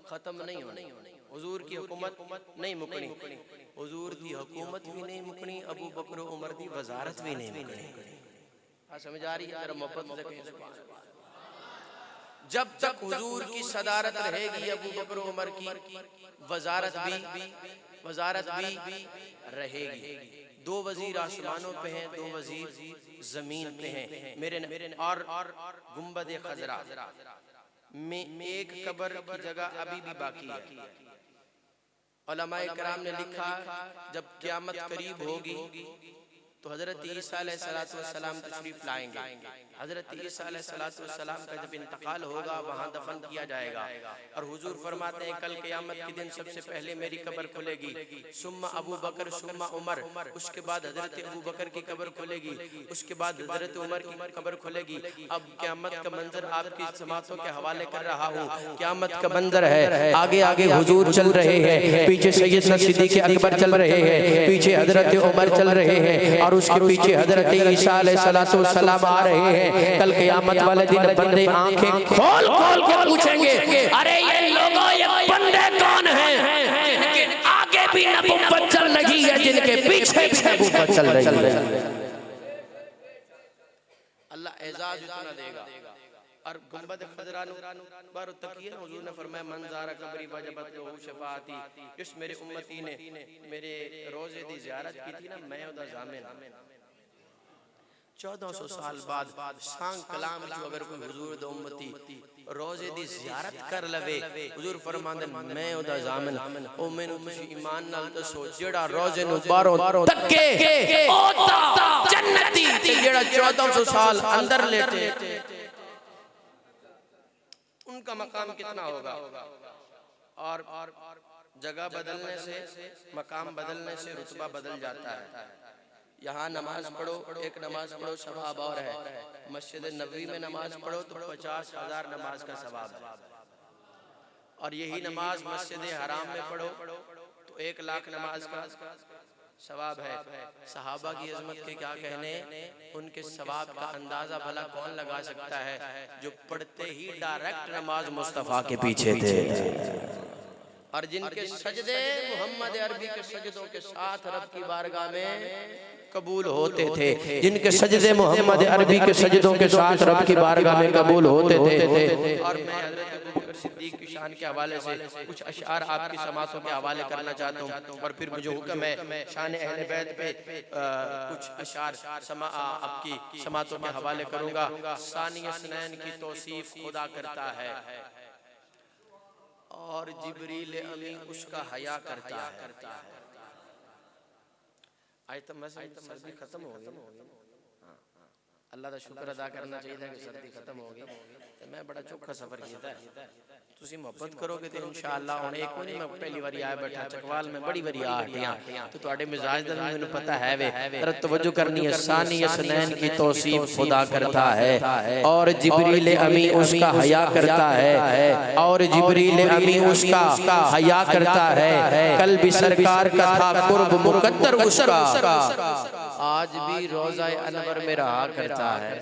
खत्म नहीं होनी, हुजूर की हुकूमत नहीं मुकनी, हुजूर की हुकूमत भी नहीं मुकनी, अबू बकर उमर की वजारत भी नहीं मुकनी। समझ आ रही है? जरा मोहब्बत से जब तक हुजूर की सदारत रहेगी अबू बकर उमर की वजारत भी रहेगी। 2 वजीर आसमानों पे हैं, 2 वजीर जमीन पे हैं। मेरे और गुंबद खजरा में एक कब्र की जगह अभी भी बाकी है। उलमाए किराम ने लिखा जब क़यामत करीब होगी तो हजरत ईसा अलैहिस्सलाम तशरीफ लाएंगे। हजरत ईसा अलैहिस्सलाम का जब इंतकाल होगा वहाँ दफन किया जाएगा और हुजूर फरमाते हैं कल क़यामत के दिन सबसे पहले मेरी कब्र खुलेगी, सुम्मा अबू बकर सुम्मा उमर, उसके बाद हजरत अबू बकर की कब्र खुलेगी, उसके बाद हजरत उमर की कब्र खुलेगी। अब क़यामत का मंजर आपकी समातों के हवाले कर रहा हूँ। क़यामत का मंजर है, आगे आगे हुजूर चल रहे हैं, पीछे सैयदना सिद्दीक़ अकबर चल रहे हैं, पीछे हजरत उमर चल रहे हैं और उसके पीछे हजरत ईसा अलैहिस्सलाम आ रहे हैं। कल क़यामत वाले दिन बंदे आंखें खोल खोल के पूछेंगे, अरे ये लोगों ये बंदे कौन हैं जिनके आगे भी नबुव्वत चल रही है, जिनके पीछे भी नबुव्वत चल रही है। अल्लाह एजाज इतना देगा। और गुंबद खजरा बार तकिए हुजूर ने फरमाया मंज़ारा कब्री वजबत लहू शफाअती, जिस मेरे उम्मती ने मेरे रोज़े दी ज़ियारत की थी ना, मैं उदा ज़ामिन 1400 साल बाद सांग कलाम जो अगर कोई हुजूर दा उम्मती रोज़े दी ज़ियारत कर लवे, हुजूर फरमांदे मैं उदा ज़ामिन ओ मैनू तुसी ईमान नाल दसो जेड़ा रोज़े नु बारों तक्के ओदा जन्नती जेड़ा 1400 साल अंदर लेटे उनका मकाम कितना होगा। और जगह बदलने से मकाम बदलने से रुतबा बदल जाता है। यहाँ नमाज पढ़ो, एक नमाज पढ़ो सवाब और है, मस्जिद नबवी में नमाज पढ़ो तो 50,000 नमाज का सवाब है। और यही नमाज मस्जिद हराम में पढ़ो तो 1 लाख नमाज का सवाब है। सहाबा की अजमत के क्या कहने, उनके सवाब का अंदाजा भला कौन लगा सकता है जो पढ़ते ही डायरेक्ट नमाज मुस्तफ़ा के पीछे थे। और जिनके सजदे मोहम्मद अरबी के सजदों के साथ रब की बारगाह में कबूल होते थे, जिनके सजदे मोहम्मद अरबी के सजदों के साथ रब की बारगाह में कबूल होते थे। और मैं हज़रत अबू बकर सिद्दीक़ की शान के हवाले से कुछ अशआर आपकी समातों के हवाले करना चाहता हूँ और फिर मुझे हुक्म है शान अहले बैत पे कुछ अशआर आपकी समातों के हवाले करूँगा। सानी असनैन की तौसीफ खुदा करता है और जिब्रील अमीन उसका हया करता है। आज तो सर्दी खत्म हो गई, अल्लाह का शुक्र अदा करना चाहिए कि सर्दी खत्म हो गई। तो मैं बड़ा चौखा सफर किया, तुसी मोहब्बत करोगे तो इंशाअल्लाह हुण एक नहीं मैं पहली बार आया बैठा चकवाल में बड़ी बारी आ हटिया तो ਤੁਹਾਡੇ मिजाज दा मैनू पता है वे। जरा तवज्जो करनी है, सानी असनैन की तौसीफ खुदा करता है और जिब्रील अमी उसका हया करता है और जिब्रील अमी उसका हया करता है। कल भी सरकार का था कुर्ब मुकद्दर उसका, आज भी रोज़ा अनवर में रहा करता है।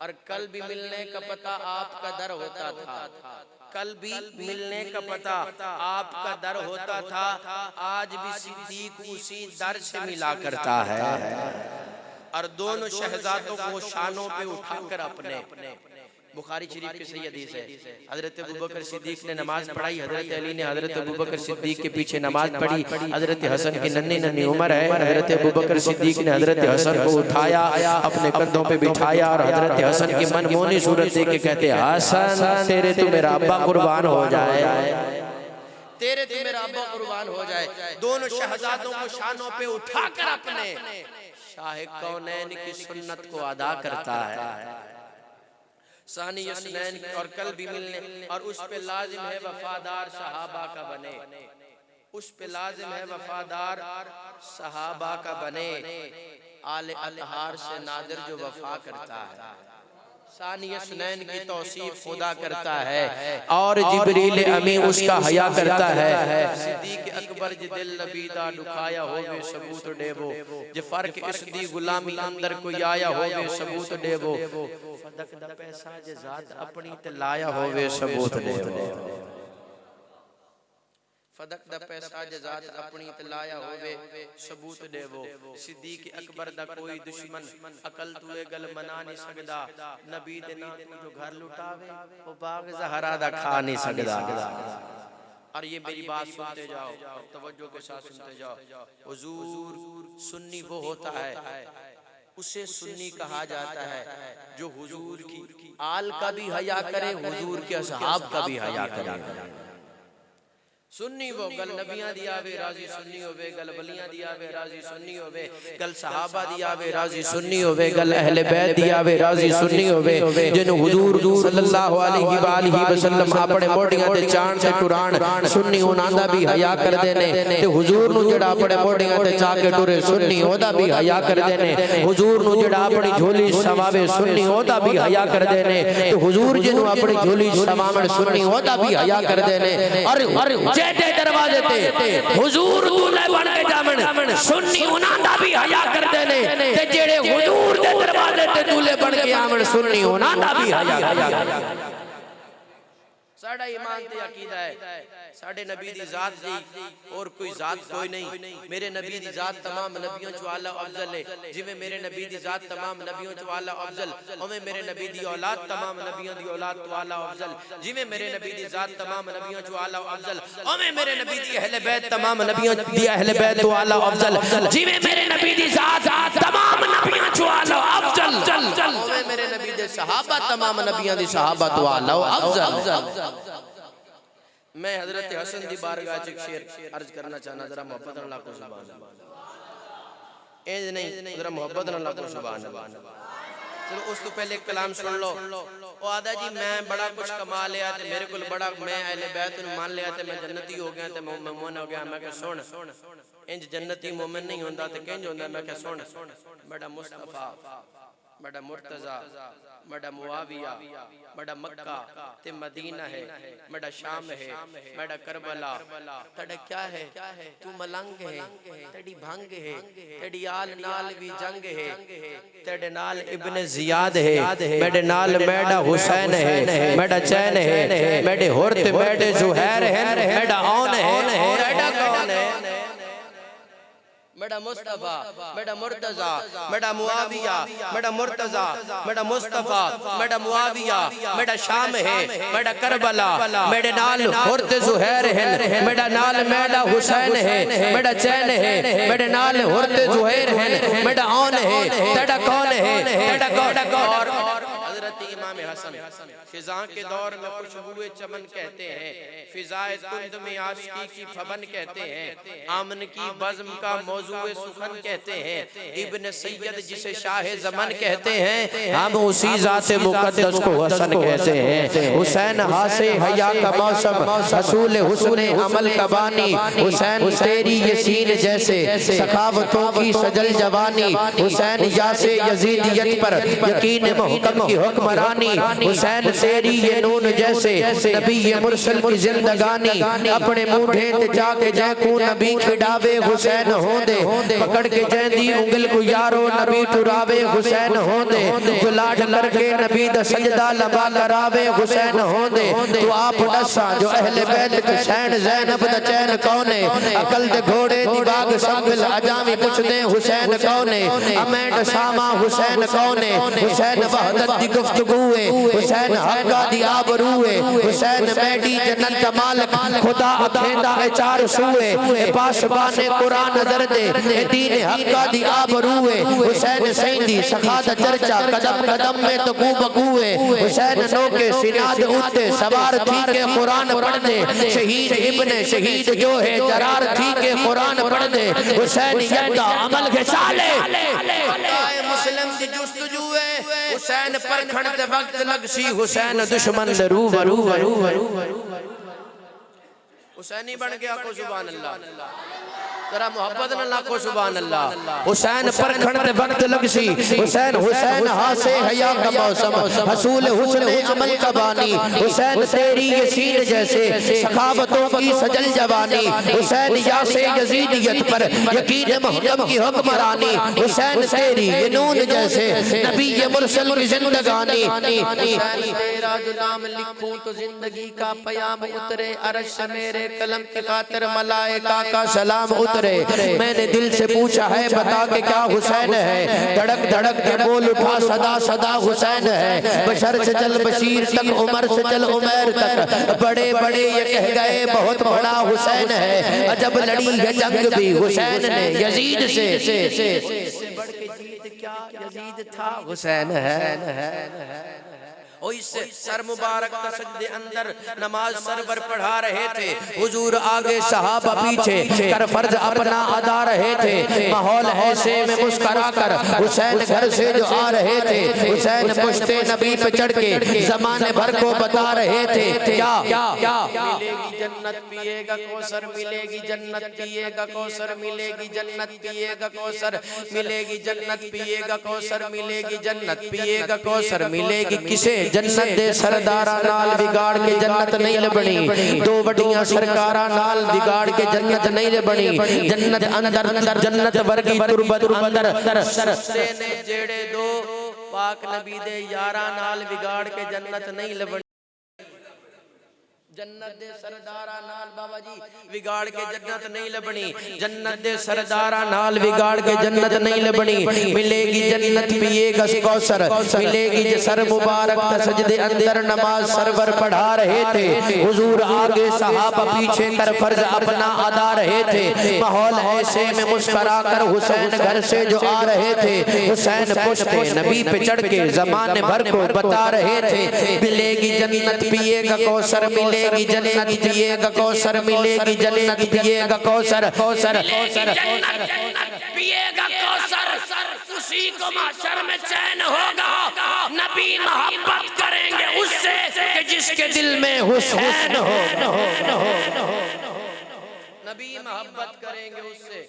और कल भी मिलने का पता आपका दर होता था, कल भी मिलने का पता आपका दर होता था, आज भी सिद्दीक उसी दर से मिला करता है। और दोनों शहजादों को शानों पे उठाकर अपने, बुखारी शरीफ की सही हदीस है, हजरत अबू बकर सिद्दीक ने नमाज पढ़ाई, हजरत अली ने हजरत अबू बकर सिद्दीक के पीछे नमाज पढ़ी, हजरत हसन की नन्ही नन्ही उम्र है, हजरत अबू बकर सिद्दीक ने हजरत हसन को उठाया, अपने कंधों पे बिठाया और हजरत हसन की मनमोहनी सूरत देख के कहते हसन तेरे तो मेरा अब्बा कुर्बान हो जाए, तेरे तो मेरा अब्बा कुर्बान हो जाए। दोनों शहजादों को शानों पे उठाकर अपने शाह कौनैन की सुन्नत को अदा करता है। सानी यसनैन और कल भी मिलने, और उस पे लाजिम है वफादार सहाबा का बने, उस पे लाजिम है वफादार सहाबा का बने, आले अतहार से नादिर जो वफा करता है। सानी यसनैन की तौसीफ खुदा करता है और जिब्रील अमी उसका हया करता है। सिद्दीक अकबर जी दिल नबीदा दुखाया होवे सबूत देवो, जे फर्क इस दी गुलामी अंदर कोई आया होवे सबूत देवो, फदक दा पैसा जे जात अपनी ते लाया होवे सबूत देवो, फदक दा पैसा जे जात अपनी ते लाया होवे सबूत देवो। सिद्दीक अकबर दा कोई दुश्मन अकल तुए गल मना नहीं सकदा, नबी दे ना तू जो घर लुटावे वो बाग ज़हरा दा खा नहीं सकदा। और ये मेरी बात सुनते जाओ, तवज्जो के साथ सुनते जाओ। हुजूर सुन्नी वो होता है, उसे सुन्नी कहा जाता है जो हुजूर की आल का भी हया करे, हुजूर के असहाब का भी हया करे। सुन्नी वो गल नबियां दिया वे राजी सुन्नी होवे, गल बलियां दिया वे राजी सुन्नी होवे, गल सहाबा दिया वे राजी सुन्नी होवे, गल अहले बैत दिया वे राजी सुन्नी होवे। जिन हुजूर सल्लल्लाहु अलैहि वसल्लम अपने मोडियां ते चाण ते टुरान सुन्नी उन्हां दा भी हया कर देने, ते हुजूर नु जेड़ा अपने मोडियां ते चा के टुरे सुन्नी ओदा भी हया कर देने, हुजूर नु जेड़ा अपनी झोली समावे सुन्नी ओदा भी हया कर देने, ते हुजूर जिनु अपनी झोली समावण सुन्नी ओदा भी हया कर देने। और जेडे दरवाजे ते हुजूर दूल्हे बन के जावण सुन्नी उन्हां दा भी हया कर देने, ते जेड़े हुजूर दे दरवाजे ते दूल्हे बन के आवण सुन्नी उन्हां दा भी हया कर देने। साडा ईमान ते अकीदा है साडे नबी दी जात दी और कोई जात कोई नहीं। मेरे नबी दी जात तमाम नबियों चो आला अफजल है, जिवें मेरे नबी दी जात तमाम नबियों चो आला अफजल, ओवें मेरे नबी दी औलाद तमाम नबियों दी औलाद तो आला अफजल, जिवें मेरे नबी दी जात तमाम नबियों चो आला अफजल, ओवें मेरे नबी दी अहले बैत तमाम नबियों दी अहले बैत तो आला अफजल, जिवें मेरे नबी दी जात तमाम नबियों चो आला अफजल, ओवें मेरे नबी दे सहाबा तमाम नबियों दी सहाबा तो आला अफजल। मैं हजरत हसन दी बारगाह च शेर अर्ज करना चाहना, जरा मोहब्बत नाल लाखों सुभान अल्लाह। इंज नहीं, जरा मोहब्बत नाल लाखों सुभान अल्लाह। चलो उस तो पहले कलाम सुन लो। ओ आदा जी मैं बड़ा कुछ कमा लिया ते मेरे को बड़ा, मैं अहले बैत नु मान लिया ते मैं जन्नती हो गया ते मोमिन हो गया। मैं कह सुन, इंज जन्नती मोमिन नहीं होंदा ते किंज होंदा। मैं कह सुन, बड़ा मुस्तफा, बड़ा मुर्तजा, बड़ा मुआविया, बड़ा मक्का ते मदीना है, बड़ा शाम है, बड़ा करबला। तड़ा क्या है, तू मलंग है, तड़ी भंग है, तड़ी आल नाल भी जंग है, तेरे नाल इब्ने जियाद है, मेरे नाल मेरा हुसैन है, मेरा चैन है, मेरे हुर्त मेरे जुहैर है, मेरा औन है, मेरा कौन है, मेरा मुस्तफा, मेरा मुर्तजा, मेरा मुआविया, मेरा मुर्तजा, मेरा मुस्तफा, मेरा मुआविया, मेरा शाम है, मेरा करबला, मेरे नाल हुर्त जुहैर है, मेरा नाल मेरा हुसैन है, मेरा चैन है, मेरे नाल हुर्त जुहैर है, मेरा औन है, तेरा कौन है, तेरा कौन। हजरत इमाम हसन फिजा के दौर में खुशबुए चमन कहते हैं, फिजाए कुंद में आशिकी की फबन कहते हैं, आमन की बज़्म का मौजूए सुखन कहते हैं, इब्न सैयद जिसे शाह ज़मन कहते हैं, हम उसी ज़ात मुक़द्दस को हसन कहते हैं। हुसैन हासे हया का मौसम, रसूल हुस्न अमल का बानी, हुसैन तेरी ये सीन जैसे सखावतों की सजल जवानी, हुसैन यासे यजीदियत पर यकीन मुहकम की हुक्मरानी, हुसैन तेरी ये नून जैसे नबी ये मुरसल की जिंदगानी, अपने मूठे ते जाके जैकू नबी खिडावे हुसैन होंदे, पकड़ के जैंदी उंगल को यारो नबी टुरावे हुसैन होंदे, जो लाड करके नबी दा सजदा लंबा करावे हुसैन होंदे, तो आप दसा जो अहले बैत के सैन ज़ैनब दा चैन कौने, अकल दे घोड़े दी बाग संभल अजामी पुछदे हुसैन कौने, अमेंड शामा हुसैन कौने, हुसैन वहदत दी गुफ्तगूए, हुसैन हक्का दी आबरूए, हुसैन मैडी जन्नत दा मालिक, खुदा अखेंदा ए चार सूए, पासबाने कुरान दर्दे ए दीन हक्का दी आबरूए, हुसैन सैंदी सखा दा चर्चा कदम कदम में तो कू बकूए, हुसैन नोके सिनाद उत्ते सवार थी के कुरान पढ़ दे, शहीद इब्ने शहीद जो है जरार थी के कुरान पढ़ दे, हुसैन यदा अमल के साले मुस्लिम की जुस्तजू है, हुसैन परखण दे वक्त लगसी, हुसैन दुश्मन दे रूबरू हुसैनी बन गया को सुभान अल्लाह, जरा मोहब्बत न लाखो सुभान अल्लाह। हुसैन परखण दे वक्त लगसी, हुसैन हुसैन हासे हया का मौसम, हसूल हुस्न अमल का बानी, हुसैन तेरी ये सीन जैसे सखावतों की सजल जवानी, हुसैन यासे यजीदियत पर यकीन मोहम्मद की हुक्मरानी, हुसैन तेरी ये नून जैसे नबी ये मुरसल की जिंदगानी, हुसैन तेरा जो नाम लिखूं तो जिंदगी का पयाम उतरे, अरश से मेरे कलम की खातिर मलाइका का सलाम उतरे, मैंने दिल से पूछा है बता के क्या हुसैन है, धड़क धड़क के बोल उठा सदा सदा हुसैन है, बशर से चल बशीर तक उमर से चल उमैर तक, बड़े बड़े ये कह गए बहुत बड़ा हुसैन है, अजब लड़ी है जंग भी हुसैन ने यजीद से बढ़ के जीत क्या यजीद था हुसैन है। और इससे सर मुबारक सजदे अंदर नमाज सरवर पढ़ा रहे थे, हुजूर आगे सहाबा पीछे कर फर्ज अपना अदा रहे थे, माहौल ऐसे में मुस्कुरा कर हुसैन घर से जो आ रहे थे, हुसैन पुश्ते नबी पे चढ़ के जमाने भर को बता रहे थे क्या मिलेगी जन्नत पिएगा कौसर, मिलेगी जन्नत पिएगा कौसर, मिलेगी जन्नत पिएगा कौसर, मिलेगी जन्नत पिएगा कौसर, मिलेगी जन्नत पिएगा कौसर, मिलेगी किसे जन्नत दे सरदारा नाल बिगाड़ के जन्नत नहीं लबनी, दो बड़ियां सरकारा नाल बिगाड़ के जन्नत नहीं लबनी, जन्नत अंदर अंदर जन्नत वर्गी तुरबत अंदर सरसे ने जेड़े दो पाक नबी दे यारा नाल बिगाड़ के जन्नत नहीं लबनी, जन्नत दे सरदारा नाल बाबा जी बिगाड़ के जन्नत नहीं लबनी, जन्नत दे सरदारा नाल बिगाड़ के जन्नत नहीं लबनी, मिलेगी जन्नत पिएगा कौसर, मिलेगी सर मुबारक सजदे अंदर नमाज सरवर पढ़ा रहे थे, हुजूर आगे सहाबा पीछे कर फर्ज अपना अदा रहे थे, माहौल ऐसे में मुस्कुरा कर हुसैन घर से जो आ रहे थे, हुसैन पुश्ते नबी पे चढ़ के जमाने भर को बता रहे थे, मिलेगी जन्नत पिएगा कौसर, मिलेगी जन्नत पिएगा कौसर, मिलेगी जन्नत पिएगा कौसर, कौसर जन्नत पिएगा कौसर, उसी को महशर में चैन होगा, नबी मोहब्बत करेंगे उससे कि जिसके दिल में हुसैन हो, नबी मोहब्बत करेंगे उससे।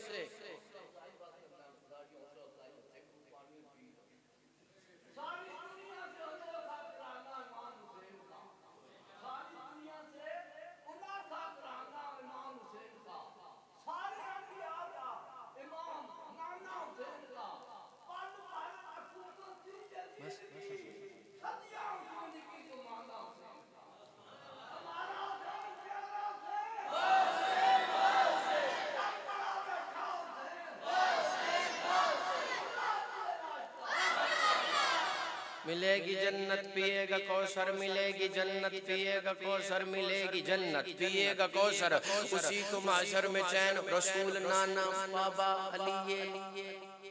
मिलेगी जन्नत पिएगा कौसर, मिलेगी जन्नत पिएगा कौसर, मिलेगी जन्नत पिएगा कौसर, उसी को माशर में चैन। रसूल नाना बाबा अली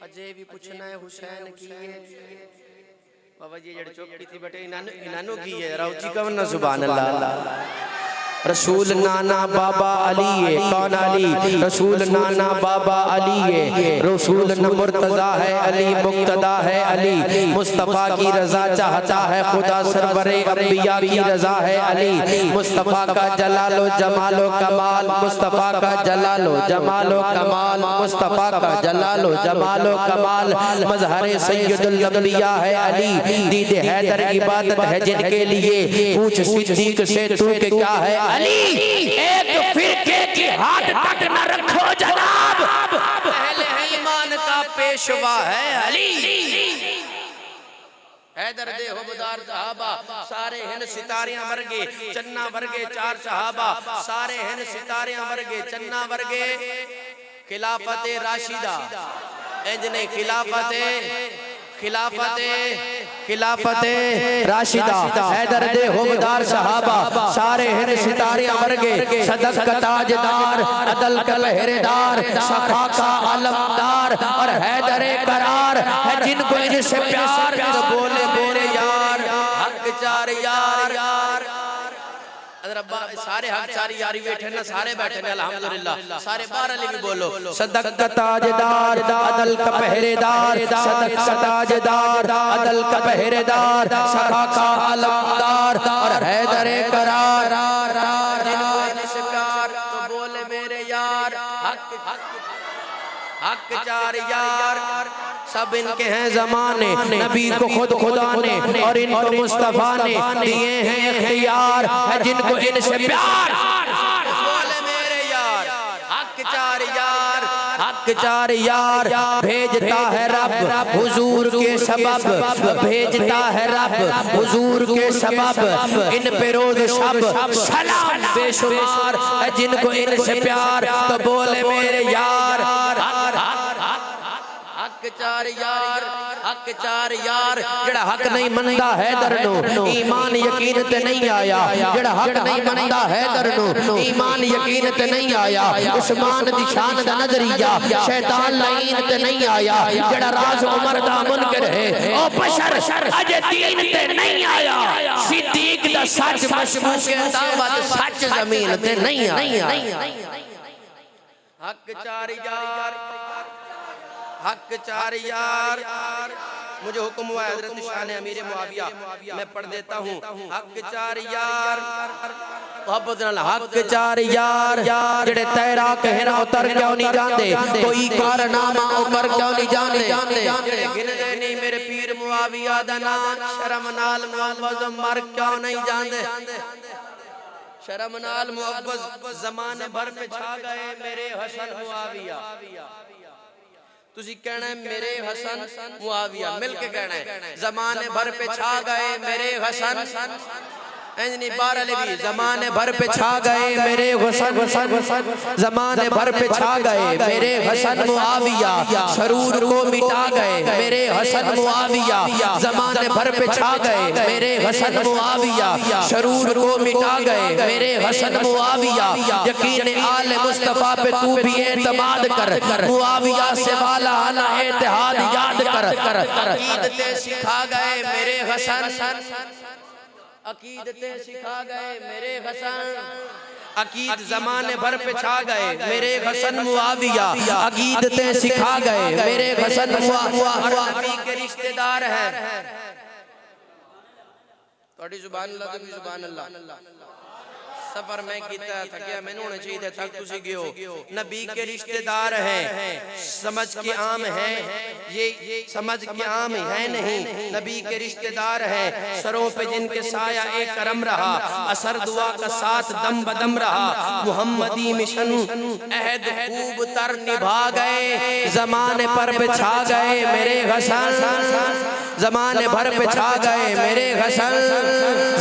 अजय भी पूछना है हुसैन की बाबा जी जड़ चौकी थी बटे इनानु की है राउची कवन सुभान अल्लाह। रसूल नाना बाबा अली है। कौन अली? रसूल नाना बाबा अली है। रसूल न मुर्तजा है अली, मुक्तदा है अली। मुस्तफ़ा की रजा चाहता है खुदा, सरवरे अंबिया की रजा है अली। मुस्तफ़ा का जलालो जमालो कमाल, मुस्तफ़ा का जलालो जमालो कमाल, मुस्तफ़ा का जलालो जमालो कमाल। मज़हरे सैयदुल अंबिया है अली। दीद हैदर इबादत है जिनके लिए, पूछ सिद्दीक से तू के क्या है अली। एक फिरके की हाथ तक न रखो जनाब, पहले ईमान का पेशवा है अली। हैदर दे हुबदार सहाबा सारे हिंद सितारियां वर्गे, चन्ना वर्गे चार सहाबा सारे हिंद सितारियां वर्गे, चन्ना वर्गे। खिलाफते राशिदा इंजने खिलाफते राशिदा हैदर दे हुबदार सहाबा सारे हिंद सितारियां वर्गे। सदक का ताजदार, अदल का पहरेदार, सखा का आलमदार और हैदर करार है जिनको इनसे प्यार। तो बोले बोले यार हक चार यार। सारे हक चार यारी बैठे ना, सारे बैठे ना अल्हम्दुलिल्लाह। सारे बार अली भी बोलो। सदक का ताजदार, अदल का पहरेदार, सदक का ताजदार, अदल का पहरेदार, सखा का आलमदार और हैदर करार। तो बोले मेरे यार हक चार यार। सब इनके हैं ज़माने, नबी को खुद खुदा ने और इनको मुस्तफ़ा ने दिए हैं इख्तियार, है जिनको इनसे प्यार। बोले मेरे यार हक चार यार, हक चार यार। भेजता है रब हुजूर के सबब, भेजता है रब हुजूर के सबब। इन पे रोज शब सलाम बेशुमार, है जिनको इनसे प्यार। तो बोले मेरे यार हक चार यार, हक चार यार। जड़ा हक नहीं मनदा है दरनो, ईमान यकीन ते नहीं आया। जड़ा हक नहीं मनदा है दरनो, ईमान यकीन ते नहीं आया। उस्मान दी शान दा नजरिया शैतान लाइन ते नहीं आया। जड़ा राज उमर दा मुनकर है ओ बशर अजे दीन ते नहीं आया। सिद्दीक दा सच मशहूर के दावत सच जमीन ते नहीं आया। हक चार यार, हक चार यार। मुझे हुक्म हुआ है हज़रत शान अमीर मुआविया, मैं पढ़ देता हूँ। हक चार यार, हक चार यार। जेड़े तैराक है ना उतर क्यों नहीं जाते, कोई कारनामा उकर क्यों नहीं जाते। गिनदे नहीं मेरे पीर मुआविया दा नाम, शर्म नाल मुअव्वज़ मर क्यों नहीं जाते। शर्म नाल मुअव्वज़ ज़माने भर पे छा गए मेरे हसन मुआविया। तुसी कहना है मेरे हसन मुआविया, मिलके कहना है ज़माने भर पे छा गए मेरे हसन। इंजनी बार अली भी ज़माने भर पे छा गए मेरे हसन, ज़माने भर पे छा गए मेरे हसन मुआविया। शरूर को मिटा गए मेरे हसन मुआविया। ज़माने भर पे छा गए मेरे हसन मुआविया। शरूर को मिटा गए मेरे हसन मुआविया। यकीन आले मुस्तफ़ा पे तू भी एतमाद कर, मुआविया से वाला आना इत्तेहाद याद कर। अकीदते सिखा गए मेरे हसन, अकीदते सिखा गए मेरे हसन। अकीद ज़माने भर पे छा गए मेरे हसन मुआविया। अकीदते सिखा गए मेरे हसन मुआविया। नबी के रिश्तेदार हैं। थोड़ी जुबान अल्लाह, तुम जुबान अल्लाह। सफर में कीता थकिया मैनू होना चाहिए थक तुसी गयो। नबी के रिश्तेदार हैं, समझ के आम है ये समझ के आम है नहीं। नबी के रिश्तेदार हैं, सरों पे जिनके साया एक करम रहा। असर दुआ का साथ दम बदम रहा। मुहम्मदी मिशन अहद खूब तर निभा गए। ज़माने पर छा गए मेरे हसन, ज़माने भर पे छा गए मेरे हसन।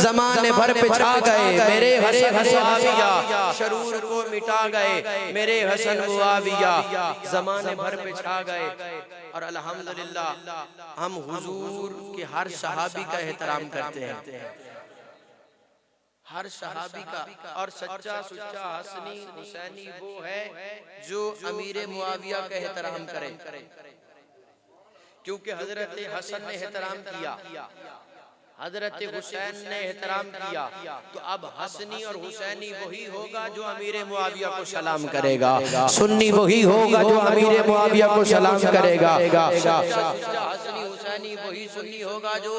ज़माने भर पे छा गए मेरे हसन मुआविया। शरूर को मिटा गए मेरे हसन मुआविया। ज़माने भर पे छा गए। और अल्हम्दुलिल्लाह हम हुजूर के हर सहाबी का एहतराम करते हैं, हर सहाबी का। और सच्चा सुच्चा हसनी हुसैनी वो है जो अमीर मुआविया का एहतराम करे। क्योंकि हजरत हसन ने एहतराम किया, हजरत हुसैन ने एहतराम किया, तो अब हसनी और हुसैनी वही होगा जो अमीर मुआविया को सलाम करेगा, सुन्नी वही होगा जो अमीर मुआविया को सलाम करेगा, हसनी हुसैनी वही सुन्नी होगा जो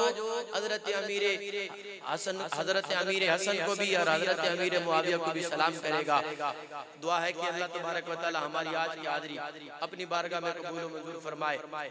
हजरत अमीर हसन को भी और हजरत अमीर मुआविया को भी सलाम करेगा। दुआ है कि अल्लाह तबारक व तआला हमारी आज की हाज़री अपनी बारगाह में कबूल मंजूर फरमाए।